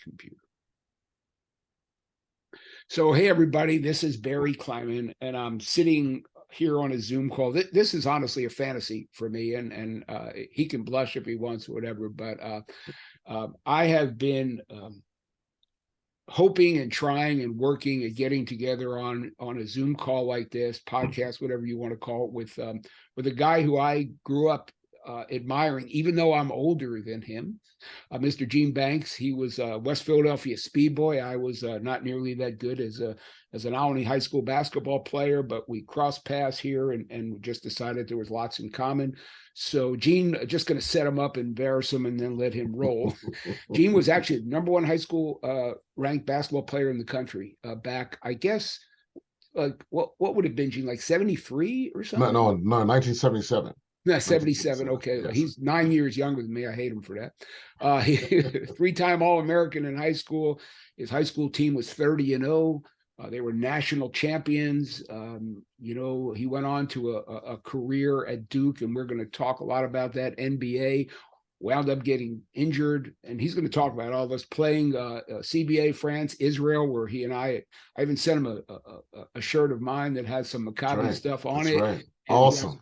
computer. So, hey, everybody, this is Barry Kleiman, and I'm sitting here on a Zoom call. This is honestly a fantasy for me, and he can blush if he wants, whatever. But I have been hoping and trying and working and getting together on a Zoom call like this, podcast, whatever you want to call it, with a guy who I grew up admiring, even though I'm older than him, Mr. Gene Banks. He was West Philadelphia Speedboy. I was not nearly that good as an Albany High School basketball player, but we crossed paths here and just decided there was lots in common. So Gene, just going to set him up, embarrass him, and then let him roll. Gene was actually the #1 high school ranked basketball player in the country back, I guess, like what would have been, Gene, like 73 or something? No, 1977. No, 77. Okay. Yes. He's 9 years younger than me. I hate him for that. He 3-time All-American in high school. His high school team was 30-0. They were national champions. He went on to a career at Duke, and we're going to talk a lot about that. NBA, wound up getting injured, and he's going to talk about all of us playing CBA France, Israel, where he and I even sent him a shirt of mine that has some Maccabi stuff on it. Right. Awesome.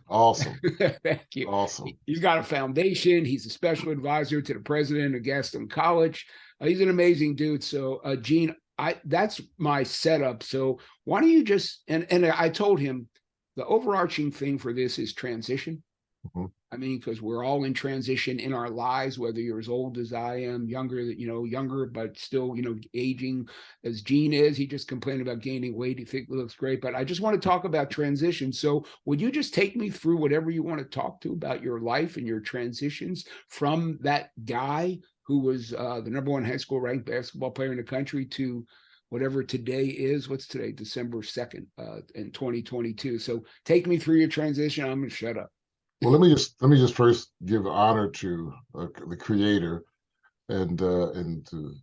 Thank you. Awesome. He's got a foundation. He's a special advisor to the president of Gaston College. He's an amazing dude. So, Gene, that's my setup. So why don't you just, and I told him the overarching thing for this is transition. Mm-hmm. I mean, because we're all in transition in our lives, whether you're as old as I am, younger, but still, aging as Gene is. He just complained about gaining weight. He thinks it looks great, but I just want to talk about transition. So would you just take me through whatever you want to talk to about your life and your transitions from that guy who was the #1 high school ranked basketball player in the country to whatever today is? What's today? December 2nd in 2022. So take me through your transition. I'm going to shut up. Well, let me just first give honor to the Creator and to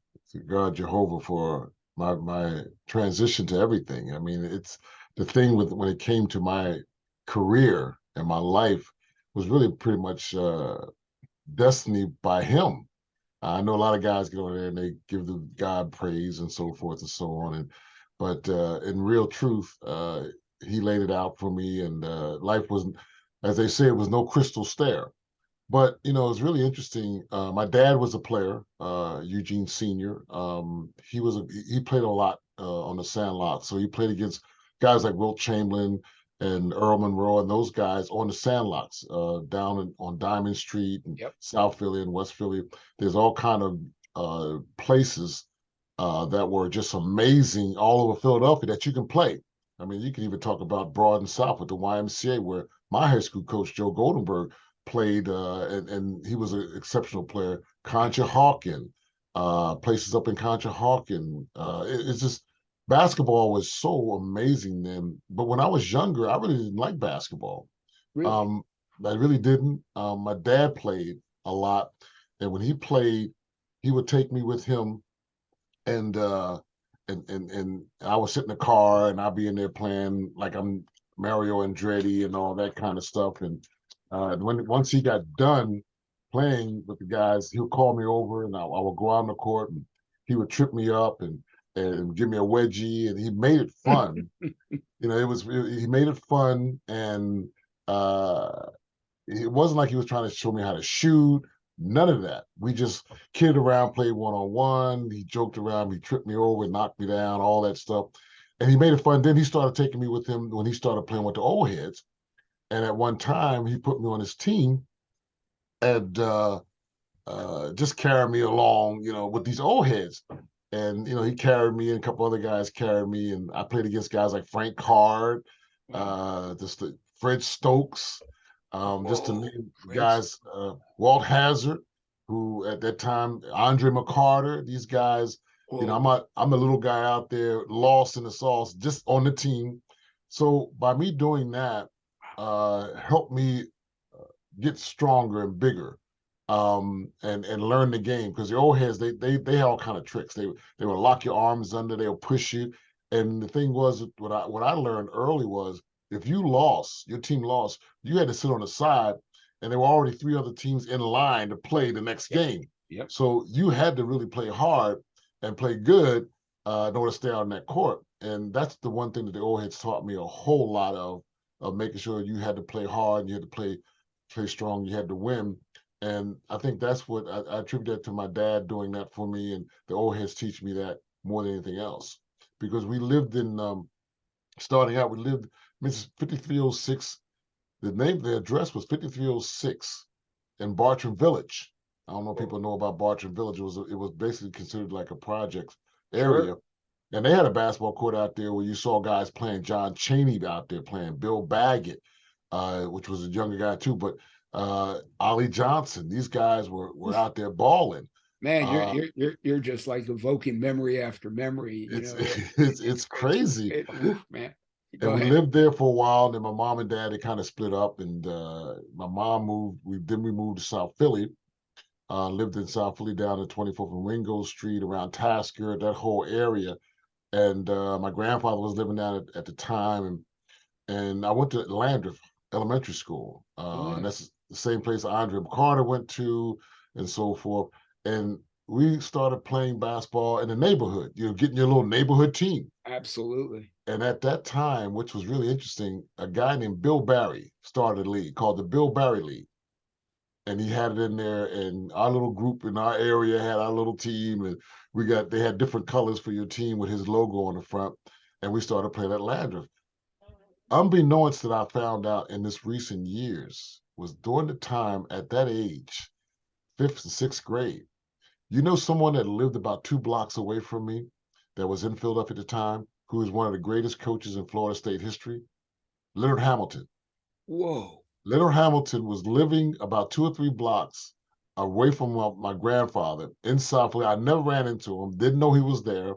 God Jehovah for my transition to everything. I mean, it's the thing when it came to my career and my life was really pretty much destiny by Him. I know a lot of guys get on there and they give the God praise and so forth and so on, but in real truth, He laid it out for me, and life wasn't, as they say, it was no crystal stair. But, it's really interesting. My dad was a player, Eugene Sr. He played a lot on the sand lot. So he played against guys like Wilt Chamberlain and Earl Monroe and those guys on the sand lots down on Diamond Street and South Philly and West Philly. There's all kind of places that were just amazing all over Philadelphia that you can play. I mean, you can even talk about Broad and South with the YMCA, where my high school coach, Joe Goldenberg, played, and he was an exceptional player. Conshohocken, places up in Conshohocken. It's just, basketball was so amazing then. But when I was younger, I really didn't like basketball. Really? I really didn't. My dad played a lot, and when he played, he would take me with him, and I would sit in the car, and I'd be in there playing like I'm Mario Andretti and all that kind of stuff. And once he got done playing with the guys, he would call me over, and I would go out on the court, and he would trip me up and give me a wedgie, and he made it fun. He made it fun, and it wasn't like he was trying to show me how to shoot. None of that. We just kidded around, played one-on-one. He joked around, he tripped me over, knocked me down, all that stuff. And he made it fun. Then he started taking me with him when he started playing with the old heads. And at one time, he put me on his team and just carried me along, with these old heads. And, he carried me, and a couple other guys carried me. And I played against guys like Frank Card, Fred Stokes, just to name guys, Walt Hazard, who at that time, Andre McCarter, these guys. I'm a little guy out there, lost in the sauce, just on the team. So by me doing that, helped me get stronger and bigger, and learn the game. Because the old heads, they had all kind of tricks. They would lock your arms under, they'll push you. And the thing was, what I learned early was, if you lost, your team lost, you had to sit on the side, and there were already 3 other teams in line to play the next game. Yep. So you had to really play hard. and play good in order to stay on that court. And that's the one thing that the old heads taught me a whole lot of making sure you had to play hard, you had to play strong, you had to win. And I think that's what I attribute that to my dad doing that for me, and the old heads teach me that more than anything else. Because we lived in starting out, we lived Mrs. 5306. The address was 5306 in Bartram Village. I don't know if Whoa. people know about Bartram Village. It was basically considered like a project area. Sure. And they had a basketball court out there where you saw guys playing. John Chaney out there playing, Bill Baggett, which was a younger guy too, but Ollie Johnson. These guys were out there balling. Man, Uh, you're just like evoking memory after memory. You it's know, it's crazy. woof, man. Go And we ahead. lived there for a while. And then my mom and dad, they kind of split up, and my mom moved. We moved to South Philly. Lived in South Philly down at 24th and Ringo Street, around Tasker, that whole area. And my grandfather was living down at the time, and I went to Landreth Elementary School, Oh and yeah. that's the same place Andre Carter went to, and so forth. And we started playing basketball in the neighborhood. Getting your little neighborhood team. Absolutely. And at that time, which was really interesting, a guy named Bill Barry started a league called the Bill Barry League, and he had it in there. And our little group in our area had our little team, and they had different colors for your team with his logo on the front. And we started playing at Landreth. Unbeknownst that I found out in this recent years was during the time at that age, fifth and sixth grade. Someone that lived about 2 blocks away from me that was in Philadelphia at the time, who was one of the greatest coaches in Florida State history? Leonard Hamilton. Whoa. Leonard Hamilton was living about 2 or 3 blocks away from my grandfather in South Philly. I never ran into him, didn't know he was there.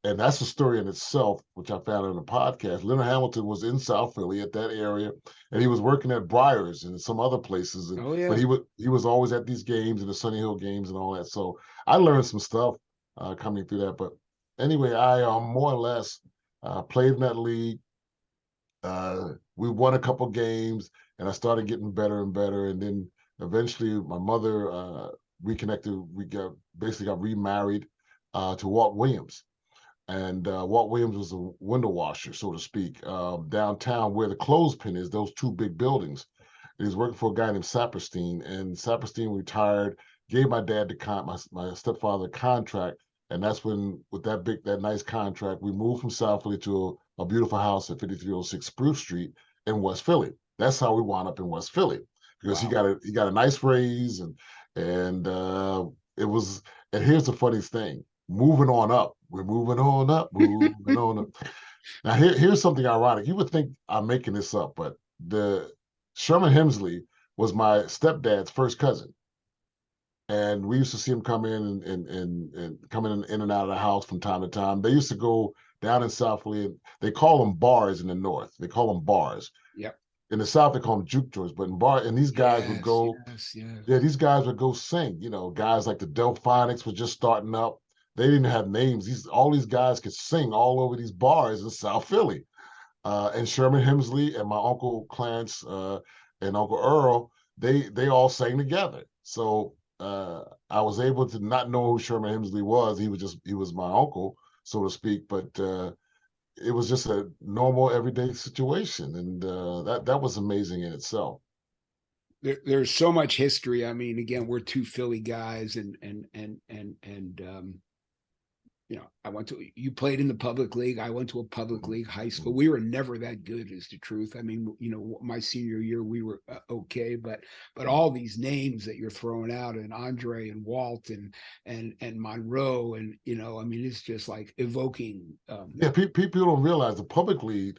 And that's a story in itself, which I found in a podcast. Leonard Hamilton was in South Philly at that area, and he was working at Briars and some other places. Oh But yeah. he was always at these games and the Sunny Hill games and all that. So I learned some stuff coming through that. But anyway, I more or less played in that league. We won a couple games, and I started getting better and better. And then eventually, my mother reconnected. We basically got remarried to Walt Williams. And Walt Williams was a window washer, so to speak, downtown where the clothespin is, those two big buildings. He was working for a guy named Saperstein, and Saperstein retired, gave my dad my stepfather a contract, and that's when, with that nice contract, we moved from South Philly to a beautiful house at 5306 Spruce Street in West Philly. That's how we wound up in West Philly, because he Wow. got a nice raise, and it was. And here's the funniest thing: moving on up. We're moving on up, moving on up. Now here's something ironic. You would think I'm making this up, but the Sherman Hemsley was my stepdad's first cousin. And we used to see him come in and coming in and out of the house from time to time. They used to go down in South Philly, and they call them bars in the north. They call them bars. Yep. In the south, they call them juke joints, but and these guys would Yes. go. Yes. Yes. Yeah, these guys would go sing. Guys like the Delphonics were just starting up. They didn't have names. All these guys could sing all over these bars in South Philly. And Sherman Hemsley and my uncle Clarence and Uncle Earl, they all sang together. So I was able to not know who Sherman Hemsley was. He was my uncle, so to speak. But it was just a normal everyday situation, and that was amazing in itself. There's so much history. I mean, again, we're two Philly guys, and I went to, you played in the public league. I went to a public league high school. We were never that good, is the truth. I mean, my senior year, we were okay, but all these names that you're throwing out, and Andre and Walt and Monroe, and I mean, it's just like evoking. Yeah, people don't realize the public league.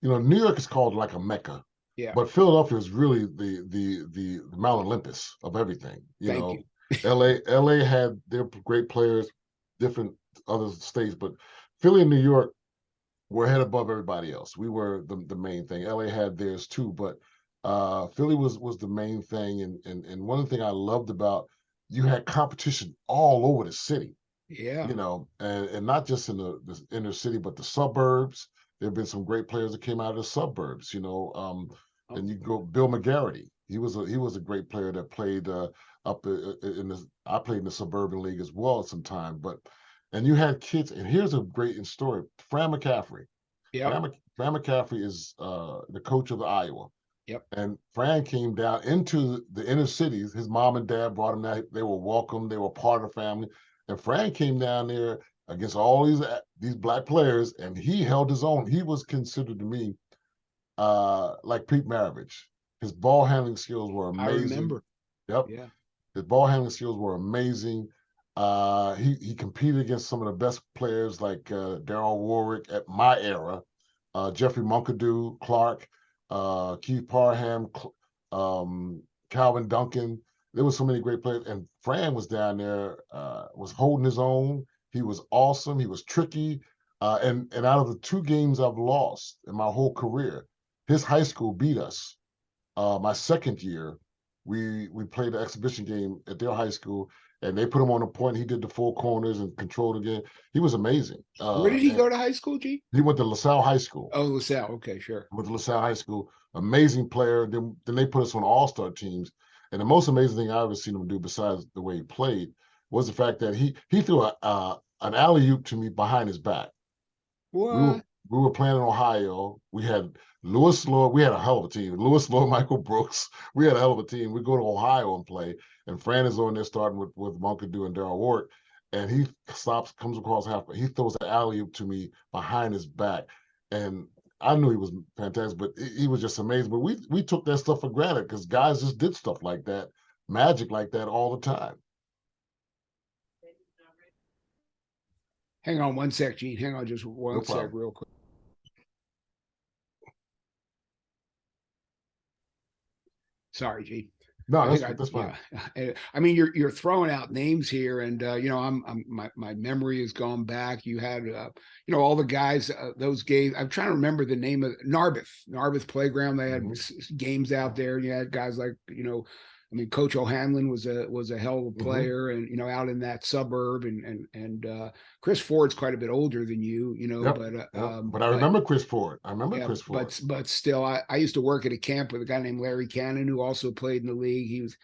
New York is called like a mecca, Yeah. but Philadelphia is really the Mount Olympus of everything. Thank you. LA had their great players, different other states, but Philly and New York were head above everybody else. We were the main thing. LA had theirs too, but Philly was the main thing. And one thing I loved about, you had competition all over the city, Yeah. and not just in the inner city, but the suburbs. There have been some great players that came out of the suburbs, Oh, and you go Bill McGarity. He was a great player that played up in the. I played in the suburban league as well at some time, but And you had kids, and here's a great story. Fran McCaffrey. Yep. Fran McCaffrey is the coach of the Iowa. Yep. And Fran came down into the inner cities. His mom and dad brought him down. They were welcome. They were part of the family. And Fran came down there against all these black players, and he held his own. He was considered to me like Pete Maravich. His ball handling skills were I amazing. remember. Yep. Yeah. His ball handling skills were amazing. He competed against some of the best players like Darryl Warwick at my era, Jeffrey Munkadoo, Clark, Keith Parham, Calvin Duncan. There were so many great players, and Fran was down there, was holding his own. He was awesome. He was tricky, and out of the 2 games I've lost in my whole career, his high school beat us. My second year, we played an exhibition game at their high school, and they put him on a point. He did the 4 corners and controlled the game. He was amazing. Where did he go to high school, G? He went to LaSalle High School. Oh, LaSalle. Okay, sure. Went to LaSalle High School. Amazing player. Then they put us on all-star teams. And the most amazing thing I've ever seen him do, besides the way he played, was the fact that he threw an alley-oop to me behind his back. What? We were playing in Ohio. We had Lewis Lord. We had a hell of a team. Lewis Lord, Michael Brooks. We had a hell of a team. We go to Ohio and play, and Fran is on there starting with Munkadoo and Darryl Ward, and he comes across half. He throws an alley oop to me behind his back, and I knew he was fantastic, but he was just amazing. But we took that stuff for granted because guys just did stuff like that, magic like that all the time. Hang on one sec, Gene. Hang on just one sec, real quick. Sorry, Gene. No, that's fine. Yeah. I mean, you're throwing out names here, and my memory has gone back. You had all the guys, those games. I'm trying to remember the name of Narberth Playground. They had games out there. You had guys like I mean, Coach O'Hanlon was a hell of a player, and out in that suburb, and Chris Ford's quite a bit older than you, but I remember Chris Ford. Chris Ford. But still, I used to work at a camp with a guy named Larry Cannon who also played in the league. He was,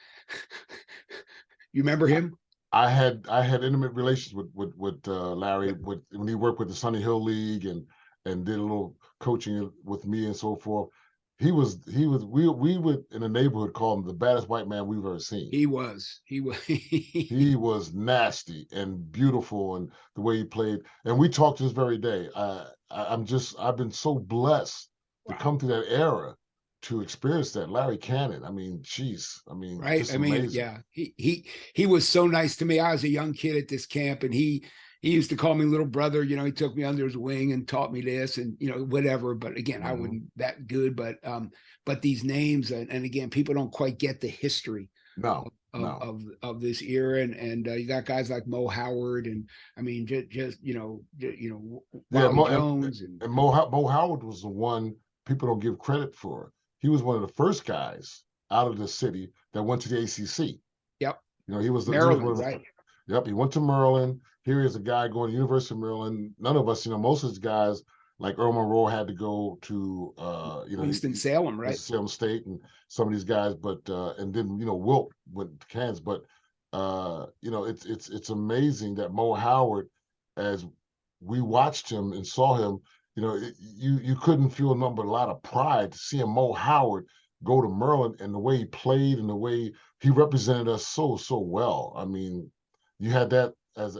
you remember him? I had intimate relations with Larry when he worked with the Sunny Hill League and did a little coaching with me and so forth. We would in the neighborhood call him the baddest white man we've ever seen. He was he was nasty and beautiful, and the way he played. And we talked this very day. I've been so blessed to come through that era to experience that. Larry Cannon. I mean, geez. I mean, right. just I mean, amazing. yeah. He was so nice to me. I was a young kid at this camp, and he used to call me little brother. He took me under his wing and taught me this and whatever. But again, I wasn't that good. But these names and again, people don't quite get the history of this era. And you got guys like Mo Howard, and I mean just Wally Jones and Mo Howard was the one people don't give credit for. He was one of the first guys out of the city that went to the ACC. Yep. He was Maryland, right? Yep, he went to Maryland. Here is a guy going to University of Maryland. None of us, most of these guys, like Earl Monroe, had to go to Winston-Salem, right? Salem State, and some of these guys, but and then Wilt went to Kansas. But it's amazing that Mo Howard, as we watched him and saw him, you couldn't feel nothing but a lot of pride to see Mo Howard go to Maryland, and the way he played and the way he represented us so well. I mean, you had that as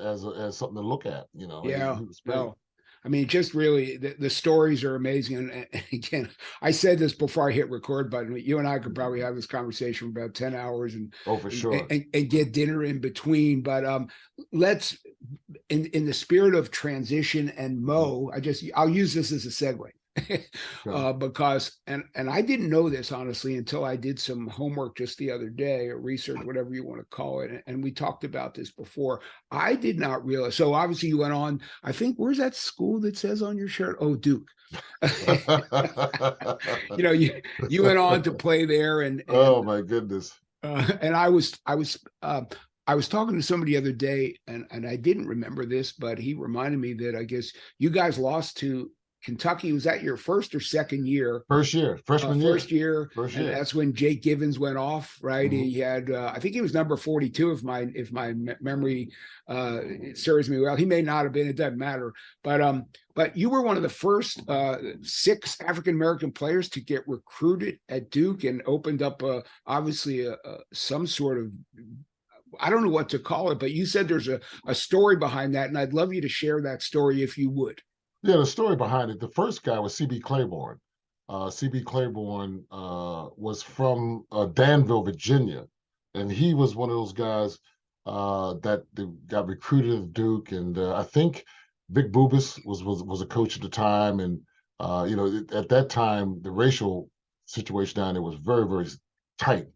something to look at, Yeah. No, I mean, just really the stories are amazing. And again, I said this before I hit record button. You and I could probably have this conversation for about 10 hours and for sure and get dinner in between. But let's in the spirit of transition and Mo, I'll use this as a segue. Because and I didn't know this honestly until I did some homework just the other day, or research, whatever you want to call it, and we talked about this before. I did not realize. So obviously you went on, I think, where's that school that says on your shirt? Oh, Duke. You went on to play there, and oh my goodness. And I was talking to somebody the other day, and I didn't remember this, but he reminded me that I guess you guys lost to Kentucky. Was that your first or second year? First year, freshman year. First year, First and year. that's when Jake Givens went off, right? Mhm. He had, I think he was number 42, if my memory serves me well. He may not have been; it doesn't matter. But you were one of the first 6 African American players to get recruited at Duke, and opened up obviously some sort of, I don't know what to call it, but you said there's a story behind that, and I'd love you to share that story if you would. Yeah, the story behind it. The first guy was CB Claiborne. CB Claiborne was from Danville, Virginia, and he was one of those guys that got recruited at Duke. And I think Vic Bubas was a coach at the time, and at that time the racial situation down there was very, very tight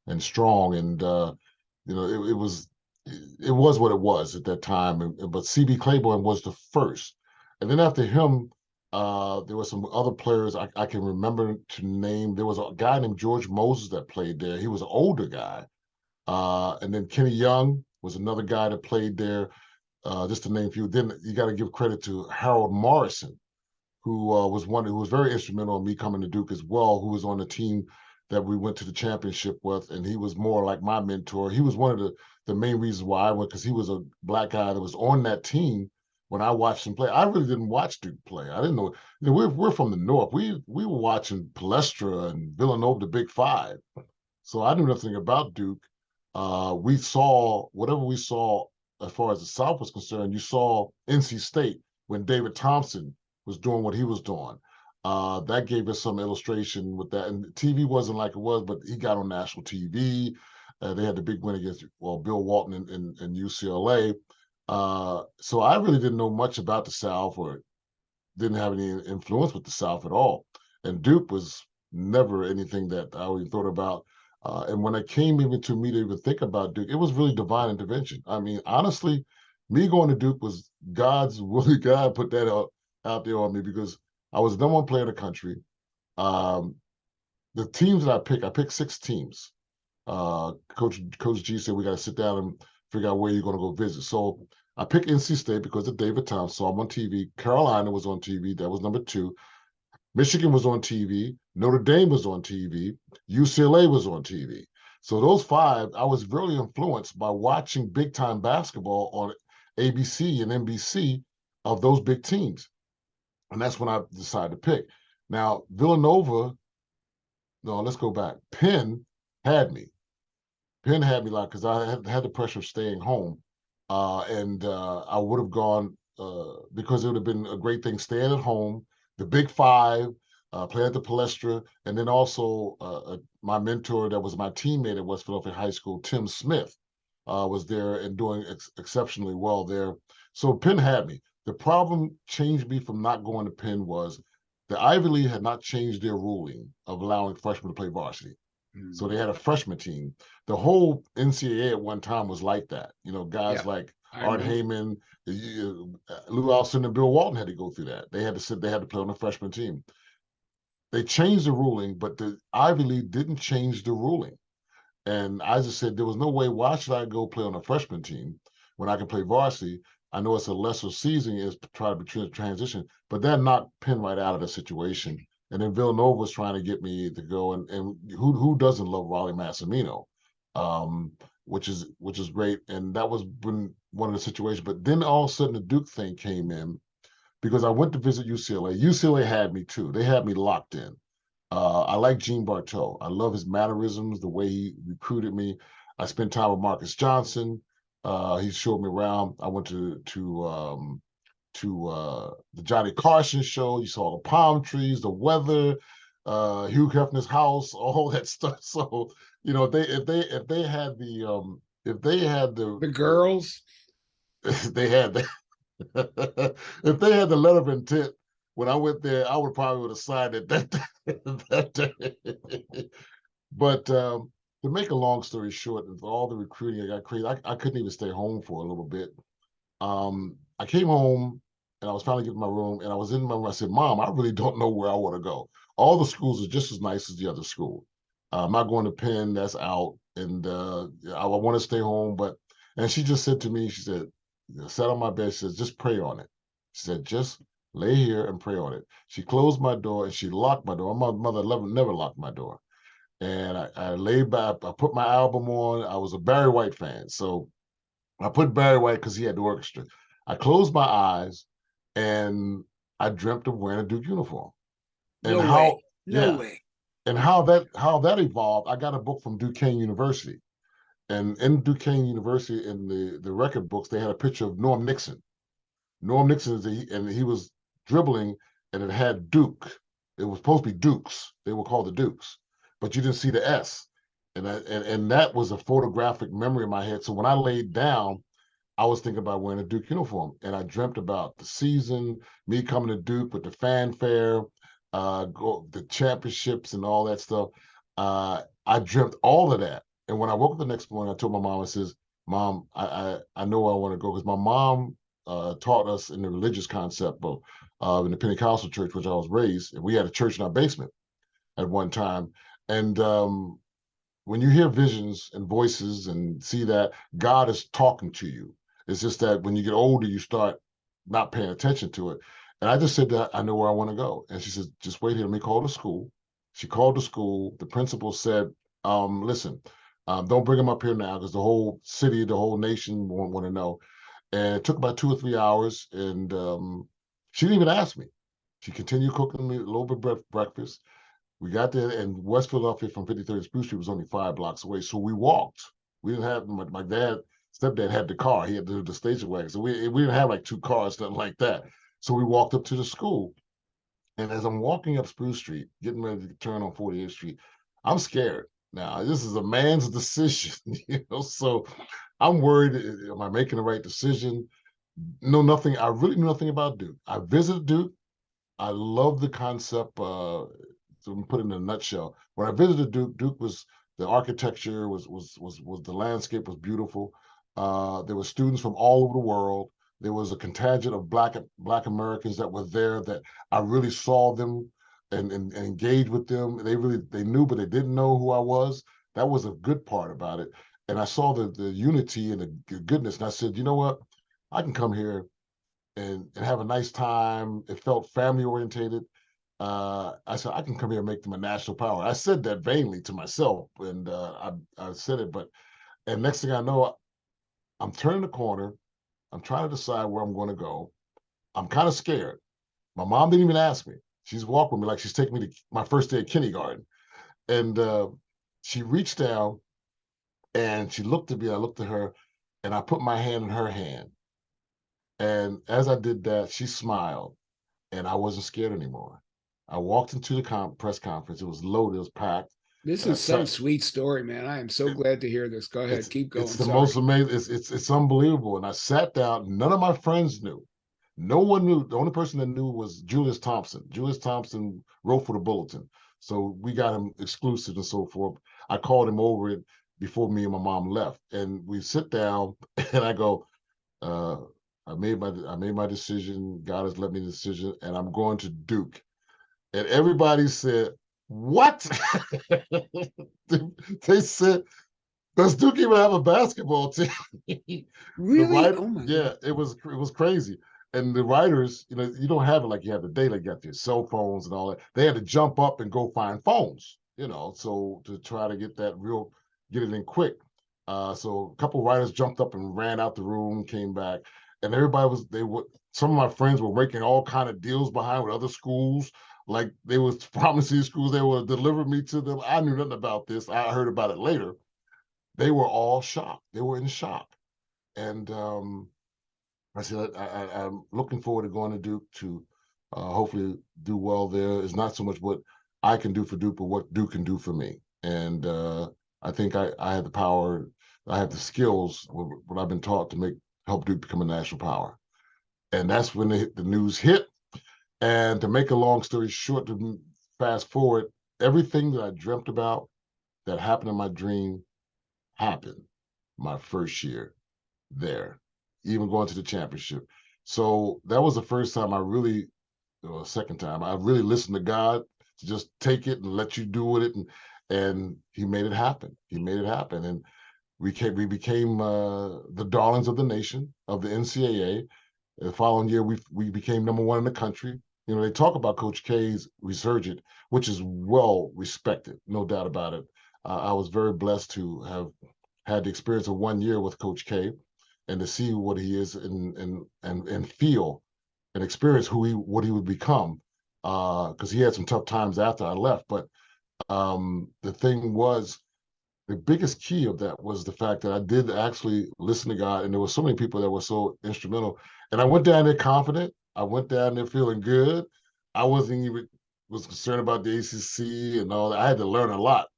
and strong, and it was what it was at that time. But CB Claiborne was the first. And then after him, there were some other players I can remember to name. There was a guy named George Moses that played there. He was an older guy. And then Kenny Young was another guy that played there, just to name a few. Then you got to give credit to Harold Morrison, who was one who was very instrumental in me coming to Duke as well, who was on the team that we went to the championship with. And he was more like my mentor. He was one of the main reasons why I went, because he was a black guy that was on that team when I watched him play. I really didn't watch Duke play. I didn't know. We're from the North. We were watching Palestra and Villanova, the Big Five. So I knew nothing about Duke. We saw whatever we saw as far as the South was concerned. You saw NC State when David Thompson was doing what he was doing. That gave us some illustration with that. And TV wasn't like it was, but he got on national TV. They had the big win against Bill Walton in UCLA. So I really didn't know much about the South, or didn't have any influence with the South at all. And Duke was never anything that I even thought about. And when it came even to me to even think about Duke, it was really divine intervention. I mean, honestly, me going to Duke was God's will. God put that out there on me, because I was the number one player in the country. Um, the teams that I picked 6 teams. Coach G said we got to sit down and figure out where you're going to go visit. So I picked NC State because of David Thompson. So I'm on TV. Carolina was on TV. That was number 2. Michigan was on TV. Notre Dame was on TV. UCLA was on TV. So those 5, I was really influenced by watching big time basketball on ABC and NBC of those big teams. And that's when I decided to pick. Now, Villanova, no, let's go back. Penn had me. Penn had me like, because I had the pressure of staying home. And I would have gone because it would have been a great thing staying at home, the Big Five, playing at the Palestra, and then also my mentor that was my teammate at West Philadelphia High School, Tim Smith, was there and doing exceptionally well there. So Penn had me. The problem changed me from not going to Penn was the Ivy League had not changed their ruling of allowing freshmen to play varsity. So they had a freshman team. The whole NCAA at one time was like that. Guys like Art Heyman, Lou Alcindor, and Bill Walton had to go through that. They had to play on a freshman team. They changed the ruling, but the Ivy League didn't change the ruling. And I just said, there was no way, why should I go play on a freshman team when I can play varsity? I know it's a lesser season, is try to transition, but that knocked Penn right out of the situation. And then Villanova was trying to get me to go, and who doesn't love Raleigh Massimino, which is great. And that was when one of the situations. But then all of a sudden the Duke thing came in, because I went to visit UCLA. UCLA had me too. They had me locked in. I like Gene Bartow. I love his mannerisms, the way he recruited me. I spent time with Marcus Johnson. He showed me around. I went to the Johnny Carson show. You saw the palm trees, the weather, Hugh Hefner's house, all that stuff. So if they had The girls. they had the if they had the letter of intent when I went there, I would have signed it that day. But to make a long story short, with all the recruiting I got crazy, I couldn't even stay home for a little bit. I came home and I was finally getting my room, and I was in my room. I said, Mom, I really don't know where I want to go. All the schools are just as nice as the other school. I'm not going to Penn, that's out. And I want to stay home. And she just said to me, she said, sat on my bed, she said, just pray on it. She said, just lay here and pray on it. She closed my door and she locked my door. My mother never locked my door. And I laid back, I put my album on. I was a Barry White fan. So I put Barry White because he had the orchestra. I closed my eyes and I dreamt of wearing a Duke uniform. And No way. how, No yeah, way. and how that evolved. I got a book from Duquesne University. And in Duquesne University, in the record books, they had a picture of Norm Nixon. Norm Nixon and he was dribbling, and it had Duke. It was supposed to be Dukes. They were called the Dukes, but you didn't see the S. And that was a photographic memory in my head. So when I laid down, I was thinking about wearing a Duke uniform, and I dreamt about the season, me coming to Duke with the fanfare, the championships, and all that stuff. I dreamt all of that, and when I woke up the next morning, I told my mom, I says, "Mom, I know I want to go," because my mom taught us in the religious concept of in the Pentecostal church, which I was raised, and we had a church in our basement at one time, and when you hear visions and voices and see that God is talking to you, it's just that when you get older, you start not paying attention to it. And I just said that I know where I want to go. And she says, just wait here. Let me call the school. She called the school. The principal said, listen, don't bring him up here now because the whole city, the whole nation won't want to know. And it took about 2 or 3 hours. And she didn't even ask me. She continued cooking me a little bit of breakfast. We got there, and West Philadelphia from 53rd Spruce Street was only 5 blocks away. So we walked. We didn't have my stepdad had the car. He had the station wagon. So we didn't have like two cars, nothing like that. So we walked up to the school. And as I'm walking up Spruce Street, getting ready to turn on 48th Street, I'm scared. Now, this is a man's decision, So I'm worried. Am I making the right decision? No, nothing. I really knew nothing about Duke. I visited Duke. I love the concept. To put it in a nutshell, when I visited Duke, Duke was the architecture was the landscape was beautiful. There were students from all over the world. There was a contingent of black Americans that were there that I really saw them and engaged with them. They knew, but they didn't know who I was. That was a good part about it. And I saw the unity and the goodness. And I said, you know what? I can come here and have a nice time. It felt family orientated. I said, I can come here and make them a national power. I said that vainly to myself, and I said it, and next thing I know, I'm turning the corner. I'm trying to decide where I'm going to go. I'm kind of scared. My mom didn't even ask me. She's walking with me like she's taking me to my first day of kindergarten. And she reached down and she looked at me. I looked at her and I put my hand in her hand. And as I did that, she smiled and I wasn't scared anymore. I walked into the press conference. It was loaded, it was packed. This And I is some sat, sweet story, man. I am so it, glad to hear this. Go ahead, keep it's going. the most Sorry. amazing, it's unbelievable. And I sat down, none of my friends knew. No one knew. The only person that knew was Julius Thompson. Julius Thompson wrote for the Bulletin. So we got him exclusive and so forth. I called him over it before me and my mom left. And we sit down and I go, uh, I made my decision. God has let me the decision, and I'm going to Duke. And everybody said, "What?" They said, "Does Duke even have a basketball team?" The Really? right, Oh my God. yeah, it was crazy. And the writers, you don't have it like you have today. Like you got your cell phones and all that. They had to jump up and go find phones, so to try to get it in quick. So a couple of writers jumped up and ran out the room, came back, and everybody was they were some of my friends were making all kind of deals behind with other schools. Like they was promising schools they would deliver me to them. I knew nothing about this. I heard about it later. They were all shocked. They were in shock. And I said, I'm looking forward to going to Duke to hopefully do well there. It's not so much what I can do for Duke, but what Duke can do for me. And I think I have the power, I have the skills, what I've been taught to help Duke become a national power. And that's when the news hit. And to make a long story short, to fast forward, everything that I dreamt about that happened in my dream happened my first year there, even going to the championship. So that was the first time I really, or second time, I really listened to God to just take it and let you do with it. And he made it happen. He made it happen. And we became the darlings of the nation, of the NCAA. The following year, we became #1 in the country. You know, they talk about Coach K's resurgent, which is well respected, no doubt about it. I was very blessed to have had the experience of 1 year with Coach K, and to see what he is and feel and experience what he would become. Because he had some tough times after I left, but the thing was, the biggest key of that was the fact that I did actually listen to God, and there were so many people that were so instrumental. And I went down there confident. I went down there feeling good. I wasn't even was concerned about the ACC and all that. I had to learn a lot.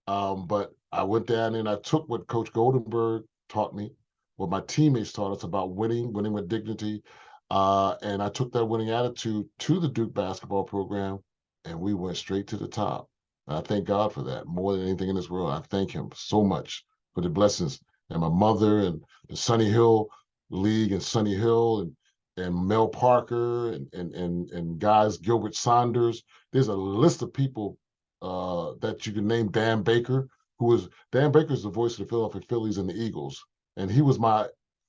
But I went down and I took what Coach Goldenberg taught me, what my teammates taught us about winning, winning with dignity. And I took that winning attitude to the Duke basketball program, and we went straight to the top. I thank God for that more than anything in this world. I thank Him so much for the blessings, and my mother and the Sunny Hill League and Sunny Hill and Mel Parker and guys Gilbert Saunders. There's a list of people that you can name. Dan Baker is the voice of the Philadelphia Phillies and the Eagles, and he was my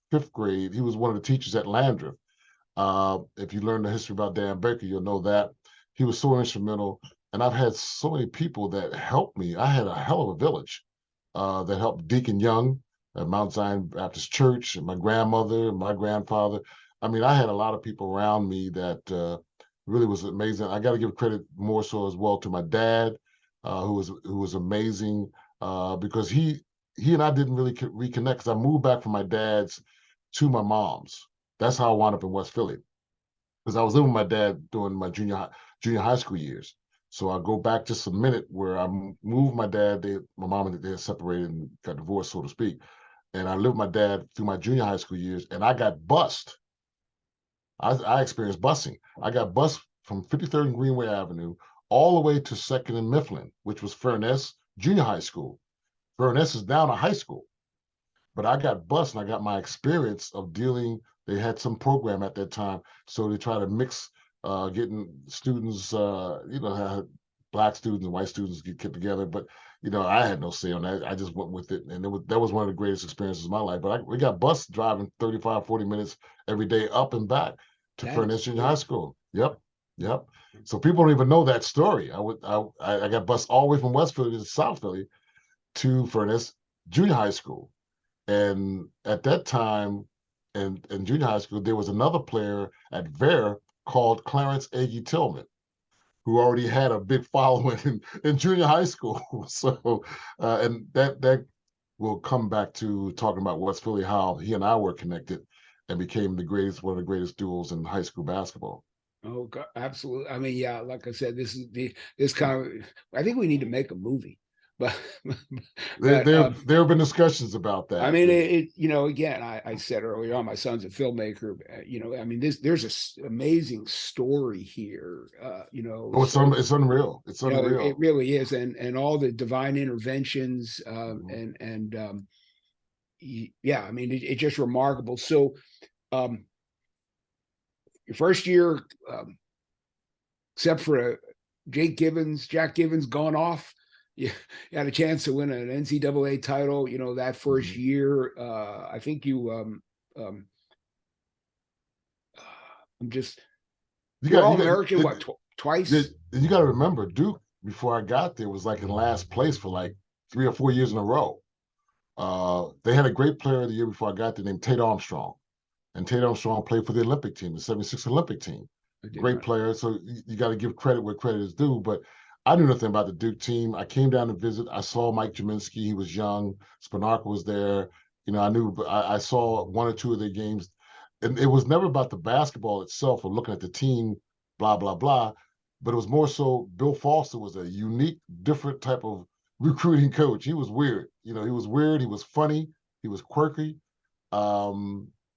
fifth grade. He was one of the teachers at Landreth. If you learn the history about Dan Baker, you'll know that he was so instrumental. And I've had so many people that helped me. I had a hell of a village that helped Deacon Young at Mount Zion Baptist Church, and my grandmother, and my grandfather. I mean, I had a lot of people around me that really was amazing. I got to give credit more so as well to my dad, who was amazing because he and I didn't really reconnect because I moved back from my dad's to my mom's. That's how I wound up in West Philly, because I was living with my dad during my junior high school years. So I go back just a minute where I moved my dad. My mom and they had separated and got divorced, so to speak. And I lived with my dad through my junior high school years, and I got bused. I experienced busing. I got bused from 53rd and Greenway Avenue all the way to 2nd and Mifflin, which was Furness Junior High School. Furness is down a high school. But I got bused and I got my experience of dealing. They had some program at that time, so they try to mix getting students, black students and white students get together. But I had no say on that. I just went with it, and that was one of the greatest experiences of my life. But we got bused driving 35, 40 minutes every day up and back to Furness Junior High School. Yep, yep. So people don't even know that story. I got bused all the way from West Philly to South Philly to Furness Junior High School. And at that time, in junior high school, there was another player at Vere called Clarence Agee Tillman, who already had a big following in junior high school. So, and that will come back to talking about West Philly, how he and I were connected and became one of the greatest duels in high school basketball. Oh, God, absolutely. I mean, yeah, like I said, this kind of. I think we need to make a movie, but There have been discussions about that. I mean, again, I said earlier on, my son's a filmmaker. I mean, there's a amazing story here. It's unreal. It's unreal. It really is, and all the divine interventions, yeah, I mean, it's just remarkable. So, your first year, except for Jack Givens gone off. You had a chance to win an NCAA title, that first year. I think you I'm just All-American, twice? You got to remember, Duke, before I got there, was like in last place for like 3 or 4 years in a row. They had a great player of the year before I got there named Tate Armstrong. And Tate Armstrong played for the Olympic team, the 76 Olympic team. Great player. So you got to give credit where credit is due. But I knew nothing about the Duke team. I came down to visit. I saw Mike Jaminski. He was young. Spinarca was there. I saw 1 or 2 of their games. And it was never about the basketball itself or looking at the team, blah, blah, blah. But it was more so Bill Foster was a unique, different type of recruiting coach. He was weird. He was weird. He was funny. He was quirky.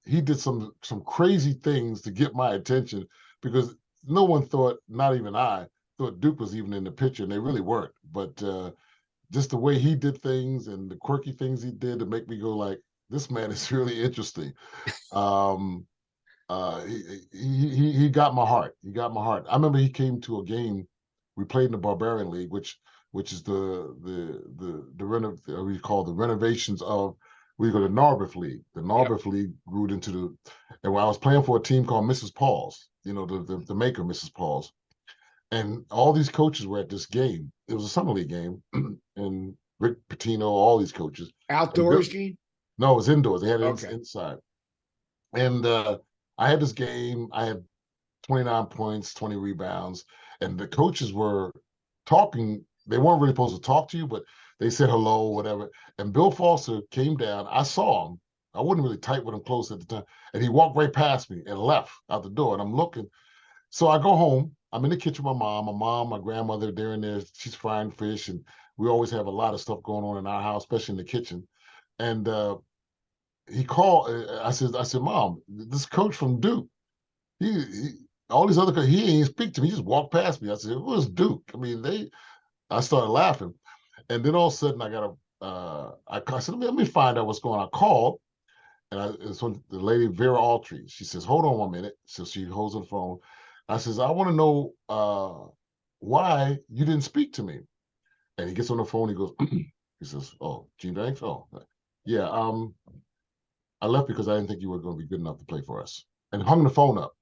He did some crazy things to get my attention because no one thought, not even I, thought Duke was even in the picture, and they really weren't. But just the way he did things and the quirky things he did to make me go like, this man is really interesting. He got my heart. He got my heart. I remember he came to a game. We played in the Barbarian League, which is the renovations of we go to Narberth League. The Yep. Narberth League grew into and when I was playing for a team called Mrs. Paul's, you know, the maker Mrs. Paul's, and all these coaches were at this game. It was a summer league game, and Rick Pitino, all these coaches. Outdoors, Gene? No, it was indoors. They had it Okay. inside. And I had this game. I had 29 points, 20 rebounds, and the coaches were talking. They weren't really supposed to talk to you, but they said hello, whatever. And Bill Foster came down. I saw him. I wasn't really tight with him close at the time. And he walked right past me and left out the door. And I'm looking. So I go home. I'm in the kitchen with my mom, my grandmother, they're in there. She's frying fish. And we always have a lot of stuff going on in our house, especially in the kitchen. And he called. I said, Mom, this coach from Duke, he all these other coaches, he ain't speak to me. He just walked past me. I said, "Who's Duke?" I mean, I started laughing, and then all of a sudden, I got I said, let me find out what's going on. I called, and so the lady Vera Altry, she says, "Hold on 1 minute." So she holds the phone. I says, "I want to know why you didn't speak to me." And he gets on the phone. He goes, he says, "Oh, Gene Banks. Oh, yeah. I left because I didn't think you were going to be good enough to play for us," and hung the phone up.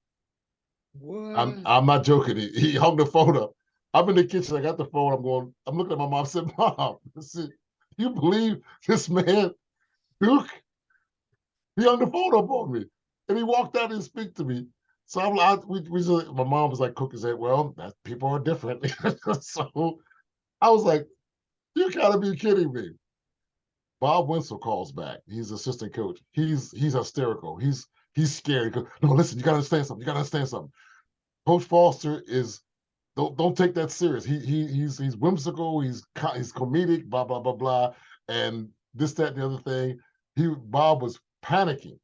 What? I'm not joking. He hung the phone up. I'm in the kitchen. I got the phone. I'm looking at my mom. I said, "Mom, listen, you believe this man, Duke? He hung the phone up on me." And he walked out and speak to me. So my mom was like cooking, said, "Well, people are different." So I was like, "You gotta be kidding me." Bob Winslow calls back. He's assistant coach. He's hysterical. He's scared. He goes, "No, listen, you gotta understand something. You gotta understand something. Coach Foster is don't take that serious. He's whimsical. He's comedic. Blah blah blah blah, and this that and the other thing." Bob was panicking,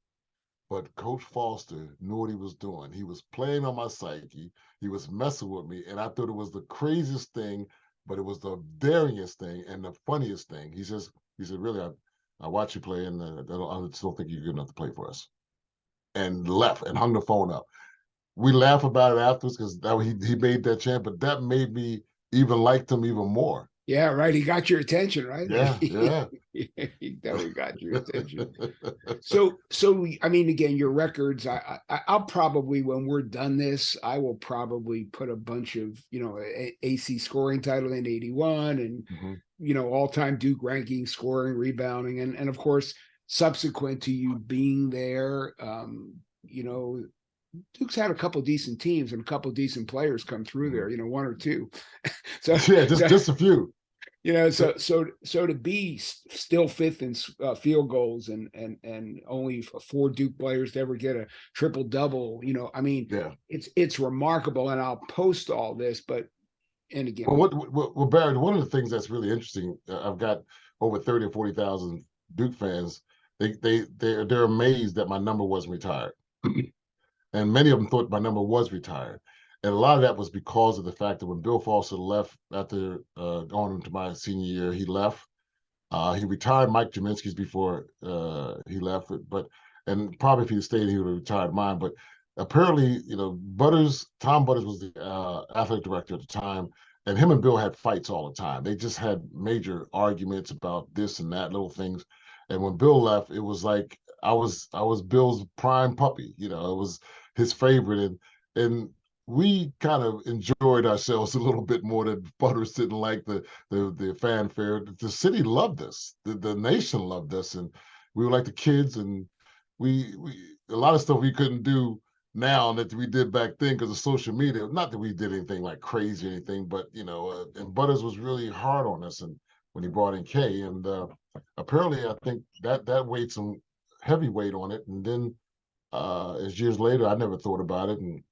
but Coach Foster knew what he was doing. He was playing on my psyche. He was messing with me, and I thought it was the craziest thing, but it was the daringest thing and the funniest thing. He said, "Really, I watch you play, and I just don't think you're good enough to play for us," and left and hung the phone up. We laugh about it afterwards because he made that chant, but that made me even like him even more. Yeah, right. He got your attention, right? Yeah, yeah. He definitely got your attention. So I mean, again, your records. I'll probably, when we're done this, I will probably put a bunch of AC scoring title in '81, and all-time Duke ranking, scoring, rebounding, and of course, subsequent to you being there, Duke's had a couple decent teams and a couple decent players come through there, one or two. So yeah, just a few. So to be still fifth in field goals and only 4 Duke players to ever get a triple double, I mean, it's remarkable. And I'll post all this, but and again, well, Barry, one of the things that's really interesting, I've got over 30 or 40,000 Duke fans. They're amazed that my number wasn't retired. And many of them thought my number was retired. And a lot of that was because of the fact that when Bill Foster left after going into my senior year, he left. He retired Mike Jaminski's before he left, and probably if he stayed, he would have retired mine. But apparently, Tom Butters was the athletic director at the time, and him and Bill had fights all the time. They just had major arguments about this and that little things. And when Bill left, it was like I was Bill's prime puppy. It was his favorite, and we kind of enjoyed ourselves a little bit more than Butters didn't like the fanfare. The city loved us. The nation loved us, and we were like the kids. And we a lot of stuff we couldn't do now that we did back then because of social media. Not that we did anything like crazy or anything, but and Butters was really hard on us. And when he brought in Kay, and apparently I think that weighed some heavy weight on it. And then as years later, I never thought about it, and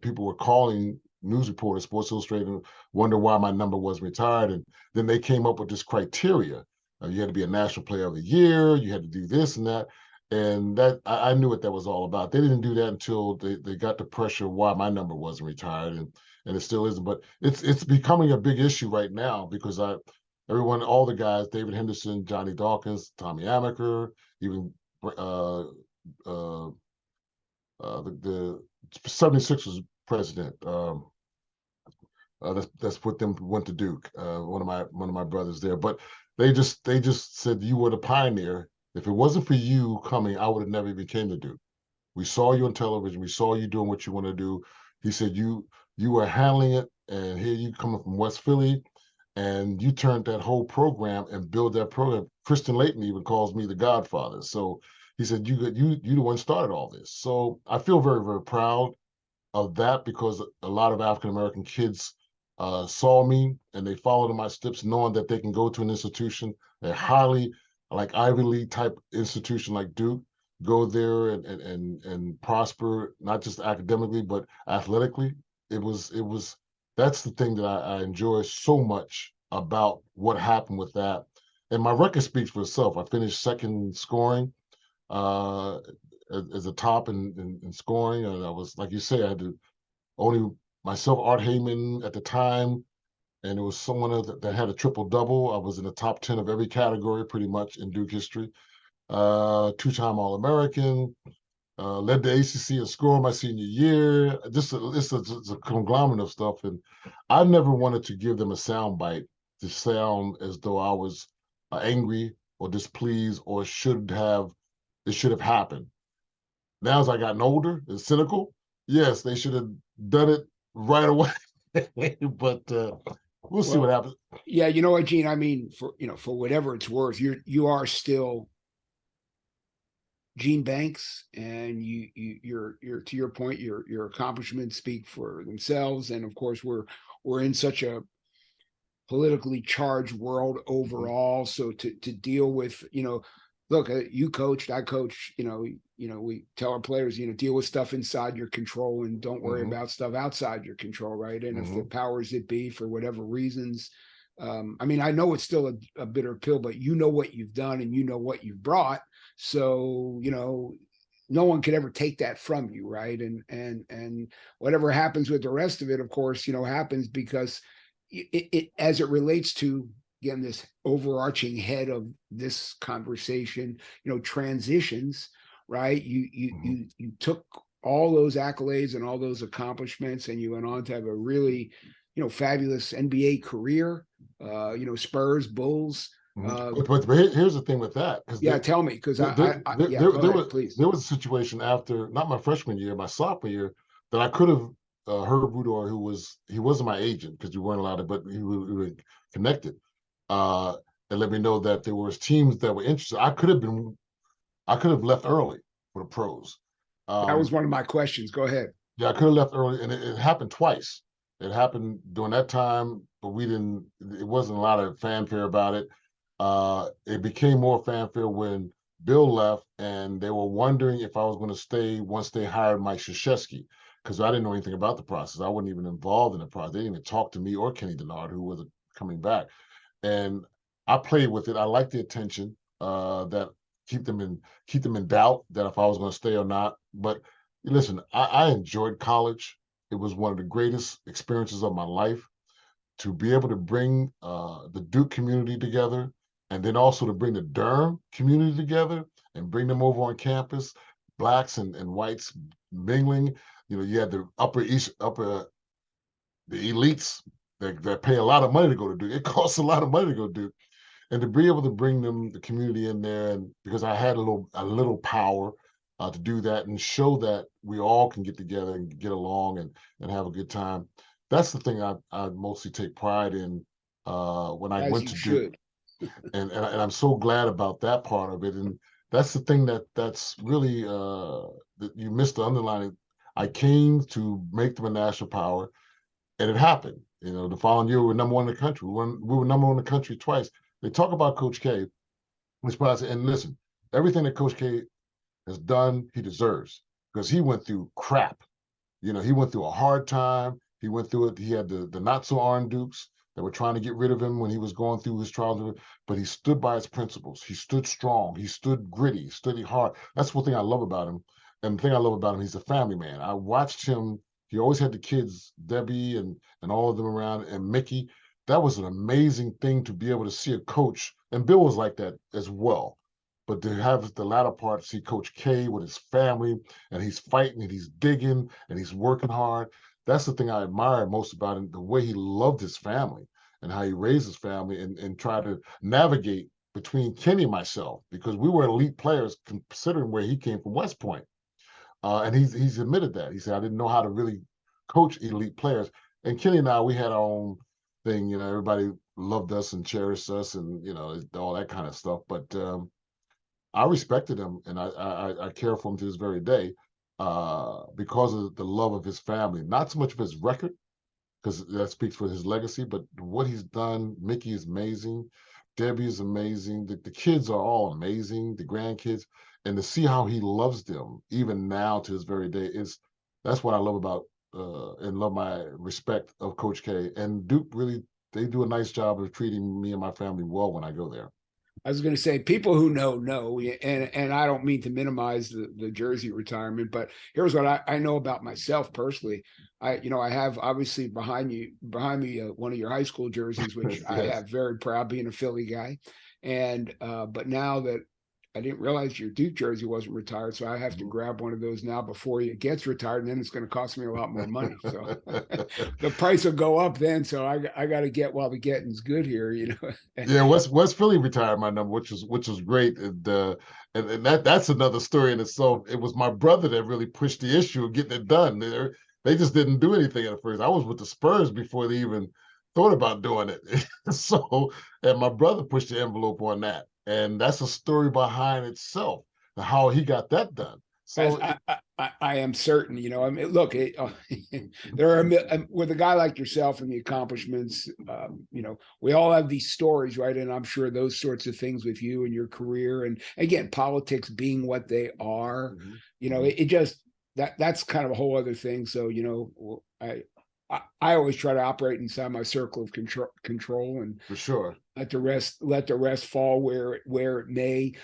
people were calling news reporters, Sports Illustrated, wonder why my number wasn't retired. And then they came up with this criteria. You had to be a National Player of the Year. You had to do this and that. And that I knew what that was all about. They didn't do that until they got the pressure why my number wasn't retired, and it still isn't. But it's becoming a big issue right now because all the guys, David Henderson, Johnny Dawkins, Tommy Amaker, even the 76ers president. That's what them went to Duke. One of my brothers there, but they just said you were the pioneer. If it wasn't for you coming, I would have never even came to Duke. We saw you on television. We saw you doing what you want to do. He said you were handling it, and here you coming from West Philly, and you turned that whole program and build that program. Kristen Layton even calls me the Godfather. So he said you the one started all this. So I feel very very proud of that because a lot of African American kids saw me and they followed in my steps, knowing that they can go to an institution, a highly like Ivy League type institution like Duke, go there and prosper, not just academically but athletically. It was that's the thing that I enjoy so much about what happened with that. And my record speaks for itself. I finished second scoring uh, as a top in scoring. And I was, like you say, I had to only myself, Art Heyman at the time, and it was someone that had a triple double. I was in the top 10 of every category pretty much in Duke history. Two-time All American, led the ACC in scoring my senior year. Just it's a conglomerate of stuff, and I never wanted to give them a sound bite to sound as though I was angry or displeased or should have happened. Now, as I gotten older and cynical, yes, they should have done it right away. But we'll see what Well, happens. yeah, you know what, Gene? I mean, for whatever it's worth, you are still Gene Banks, and you're to your point, your accomplishments speak for themselves. And of course, we're in such a politically charged world Mhm, overall. So to deal with, look, you coached, I coach, we tell our players, deal with stuff inside your control and don't worry mhm, about stuff outside your control, right? And if the mhm. powers that be, for whatever reasons, I mean, I know it's still a bitter pill, but you know what you've done and you know what you've brought. So, no one could ever take that from you, right? And whatever happens with the rest of it, of course, happens because it as it relates to, again, this overarching head of this conversation, transitions, right? You took all those accolades and all those accomplishments, and you went on to have a really, fabulous NBA career. Spurs, Bulls. Mhm. But here's the thing with that, because Yeah, tell me, because there, there, yeah, go there ahead, was please. there was a situation after not my freshman year, my sophomore year, that I could have Herb Budor, he wasn't my agent because we weren't allowed to, but we were connected, uh, and let me know that there was teams that were interested. I could have left early for the pros. That was Um, one of my questions. Go ahead. yeah, I could have left early, and it happened twice. It happened during that time, but we didn't. It wasn't a lot of fanfare about it. It became more fanfare when Bill left, and they were wondering if I was going to stay once they hired Mike Krzyzewski, because I didn't know anything about the process. I wasn't even involved in the process. They didn't even talk to me or Kenny Denard, who was coming back. And I played with it. I liked the attention that keep them in keep them in doubt that if I was going to stay or not. But listen, I enjoyed college. It was one of the greatest experiences of my life to be able to bring the Duke community together, and then also to bring the Durham community together and bring them over on campus, blacks and whites mingling. You had the the elites that pay a lot of money to go to Duke. It costs a lot of money to go to Duke, and to be able to bring the community in there, and because I had a little power to do that and show that we all can get together and get along and have a good time. That's the thing I mostly take pride in when I As went you to Duke, should. and I'm so glad about that part of it. And that's the thing that's really that you missed the underlining. I came to make them a national power, and it happened. The following year we were number one in the country. We were number one in the country twice. They talk about Coach K, and listen, everything that Coach K has done, he deserves because he went through crap. He went through a hard time. He went through it. He had the not so Arn Dukes that were trying to get rid of him when he was going through his trials, but he stood by his principles. He stood strong. He stood gritty. He stood hard. That's one thing I love about him. And the thing I love about him, he's a family man. I watched him. He always had the kids, Debbie and all of them around, and Mickey. That was an amazing thing to be able to see a coach. And Bill was like that as well. But to have the latter part, see Coach K with his family, and he's fighting and he's digging and he's working hard. That's the thing I admire most about him, the way he loved his family and how he raised his family and tried to navigate between Kenny and myself because we were elite players considering where he came from, West Point. And he's admitted that. He said, I didn't know how to really coach elite players. And Kenny and I, we had our own thing. You know, everybody loved us and cherished us and, you know, all that kind of stuff. But I respected him and I care for him to this very day because of the love of his family, not so much of his record, because that speaks for his legacy, but what he's done. Mickey is amazing. Debbie is amazing. The kids are all amazing, the grandkids. And to see how he loves them, even now to this very day, is that's what I love about and love my respect of Coach K. And Duke really, they do a nice job of treating me and my family well when I go there. I was going to say, people who know, and I don't mean to minimize the jersey retirement, but here's what I know about myself personally. I have obviously behind me one of your high school jerseys, which I Yes. have very proud being a Philly guy, and but now that I didn't realize your Duke jersey wasn't retired, so I have to grab one of those now before it gets retired, and then it's going to cost me a lot more money. So the price will go up then. So I got to get while the getting's good here, Yeah, West Philly retired my number, which was great, and that's another story in itself. It was my brother that really pushed the issue of getting it done. They just didn't do anything at first. I was with the Spurs before they even thought about doing it. So, and my brother pushed the envelope on that, and that's a story behind itself, how he got that done. As So, I am certain, I mean, look, there are with a guy like yourself and the accomplishments, we all have these stories, right? And I'm sure those sorts of things with you and your career, and again, politics being what they are, it just that's kind of a whole other thing. So, I always try to operate inside my circle of control and for sure, let the rest fall where it may.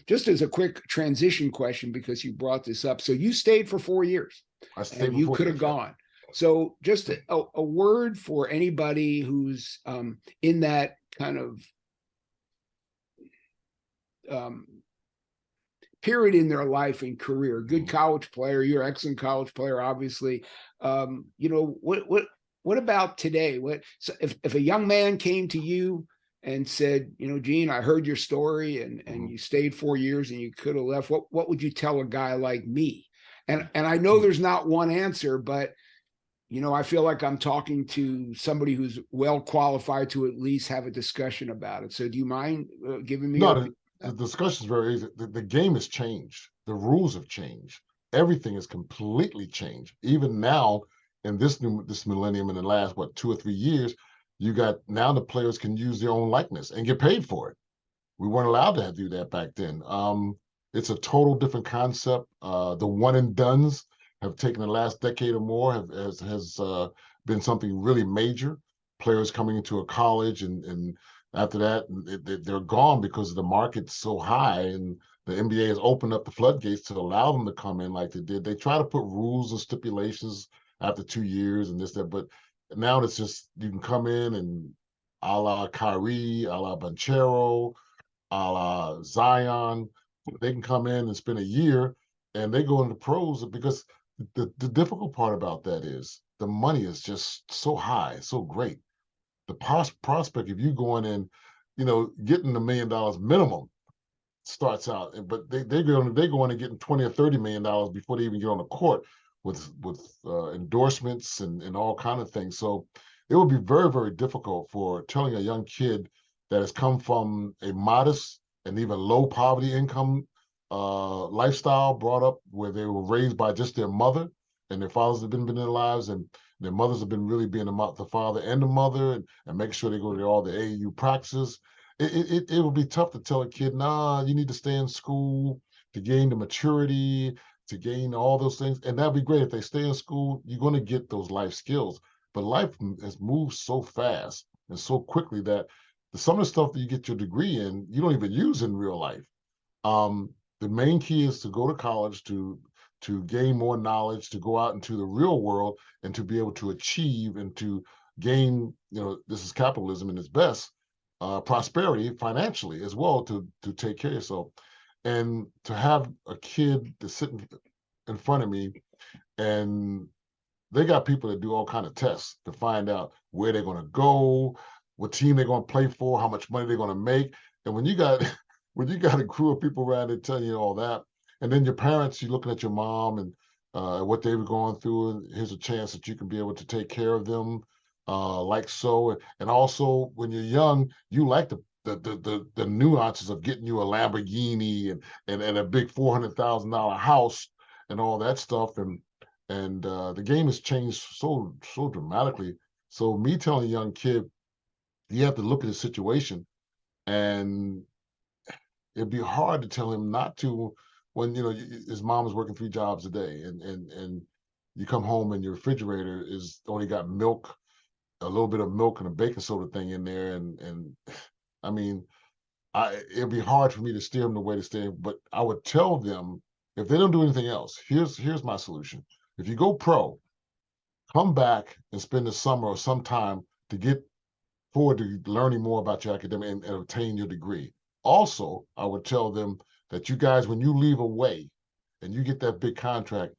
Just as a quick transition question, because you brought this up, so you stayed for 4 years I stayed and you before could you. have gone. So just a word for anybody who's in that kind of um, period in their life and career. Good college player, you're an excellent college player, obviously. What about today? So if a young man came to you and said, Gene, I heard your story and you stayed 4 years and you could have left, what would you tell a guy like me? And I know there's not one answer, but I feel like I'm talking to somebody who's well qualified to at least have a discussion about it. So do you mind giving me No, a the discussion is very easy. The game has changed. The rules have changed. Everything has completely changed. Even now, in this millennium, in the last 2 or 3 years, you got now the players can use their own likeness and get paid for it. We weren't allowed to do that back then. It's a total different concept. The one and dones have taken the last decade or more has been something really major. Players coming into a college and after that they're gone because the market's so high and the NBA has opened up the floodgates to allow them to come in like they did. They try to put rules and stipulations after 2 years and this that, but now it's just you can come in and a la Kyrie, a la Banchero, a la Zion. They can come in and spend a year and they go into pros because the difficult part about that is the money is just so high, so great. The prospect of you going in, getting $1 million minimum starts out, but they go in and getting 20 or $30 million before they even get on the court with endorsements and all kind of things. So it would be very, very difficult for telling a young kid that has come from a modest and even low poverty income lifestyle, brought up where they were raised by just their mother and their fathers have been in their lives, and their mothers have been really being the father and the mother and making sure they go to all the AAU practices. It would be tough to tell a kid, nah, you need to stay in school to gain the maturity, to gain all those things. And that'd be great. If they stay in school, you're going to get those life skills. But life has moved so fast and so quickly that some of the stuff that you get your degree in, you don't even use in real life. The main key is to go to college to gain more knowledge, to go out into the real world and to be able to achieve and to gain, this is capitalism in its best, prosperity financially as well to take care of yourself. And to have a kid to sit in front of me and they got people that do all kind of tests to find out where they're going to go, what team they're going to play for, how much money they're going to make. And when you got when you got a crew of people around there telling you all that, and then your parents, you're looking at your mom and what they were going through, and here's a chance that you can be able to take care of them, like so. And also, when you're young, you like the nuances of getting you a Lamborghini and a big $400,000 house and all that stuff. And the game has changed so dramatically. So me telling a young kid, you have to look at the situation, and it'd be hard to tell him not to when his mom is working 3 jobs a day, and you come home and your refrigerator is only got milk, a little bit of milk and a baking soda thing in there, and I mean, it'd be hard for me to steer them the way to stay. But I would tell them, if they don't do anything else, here's my solution. If you go pro, come back and spend the summer or some time to get forward to learning more about your academic and obtain your degree. Also, I would tell them that you guys, when you leave away and you get that big contract,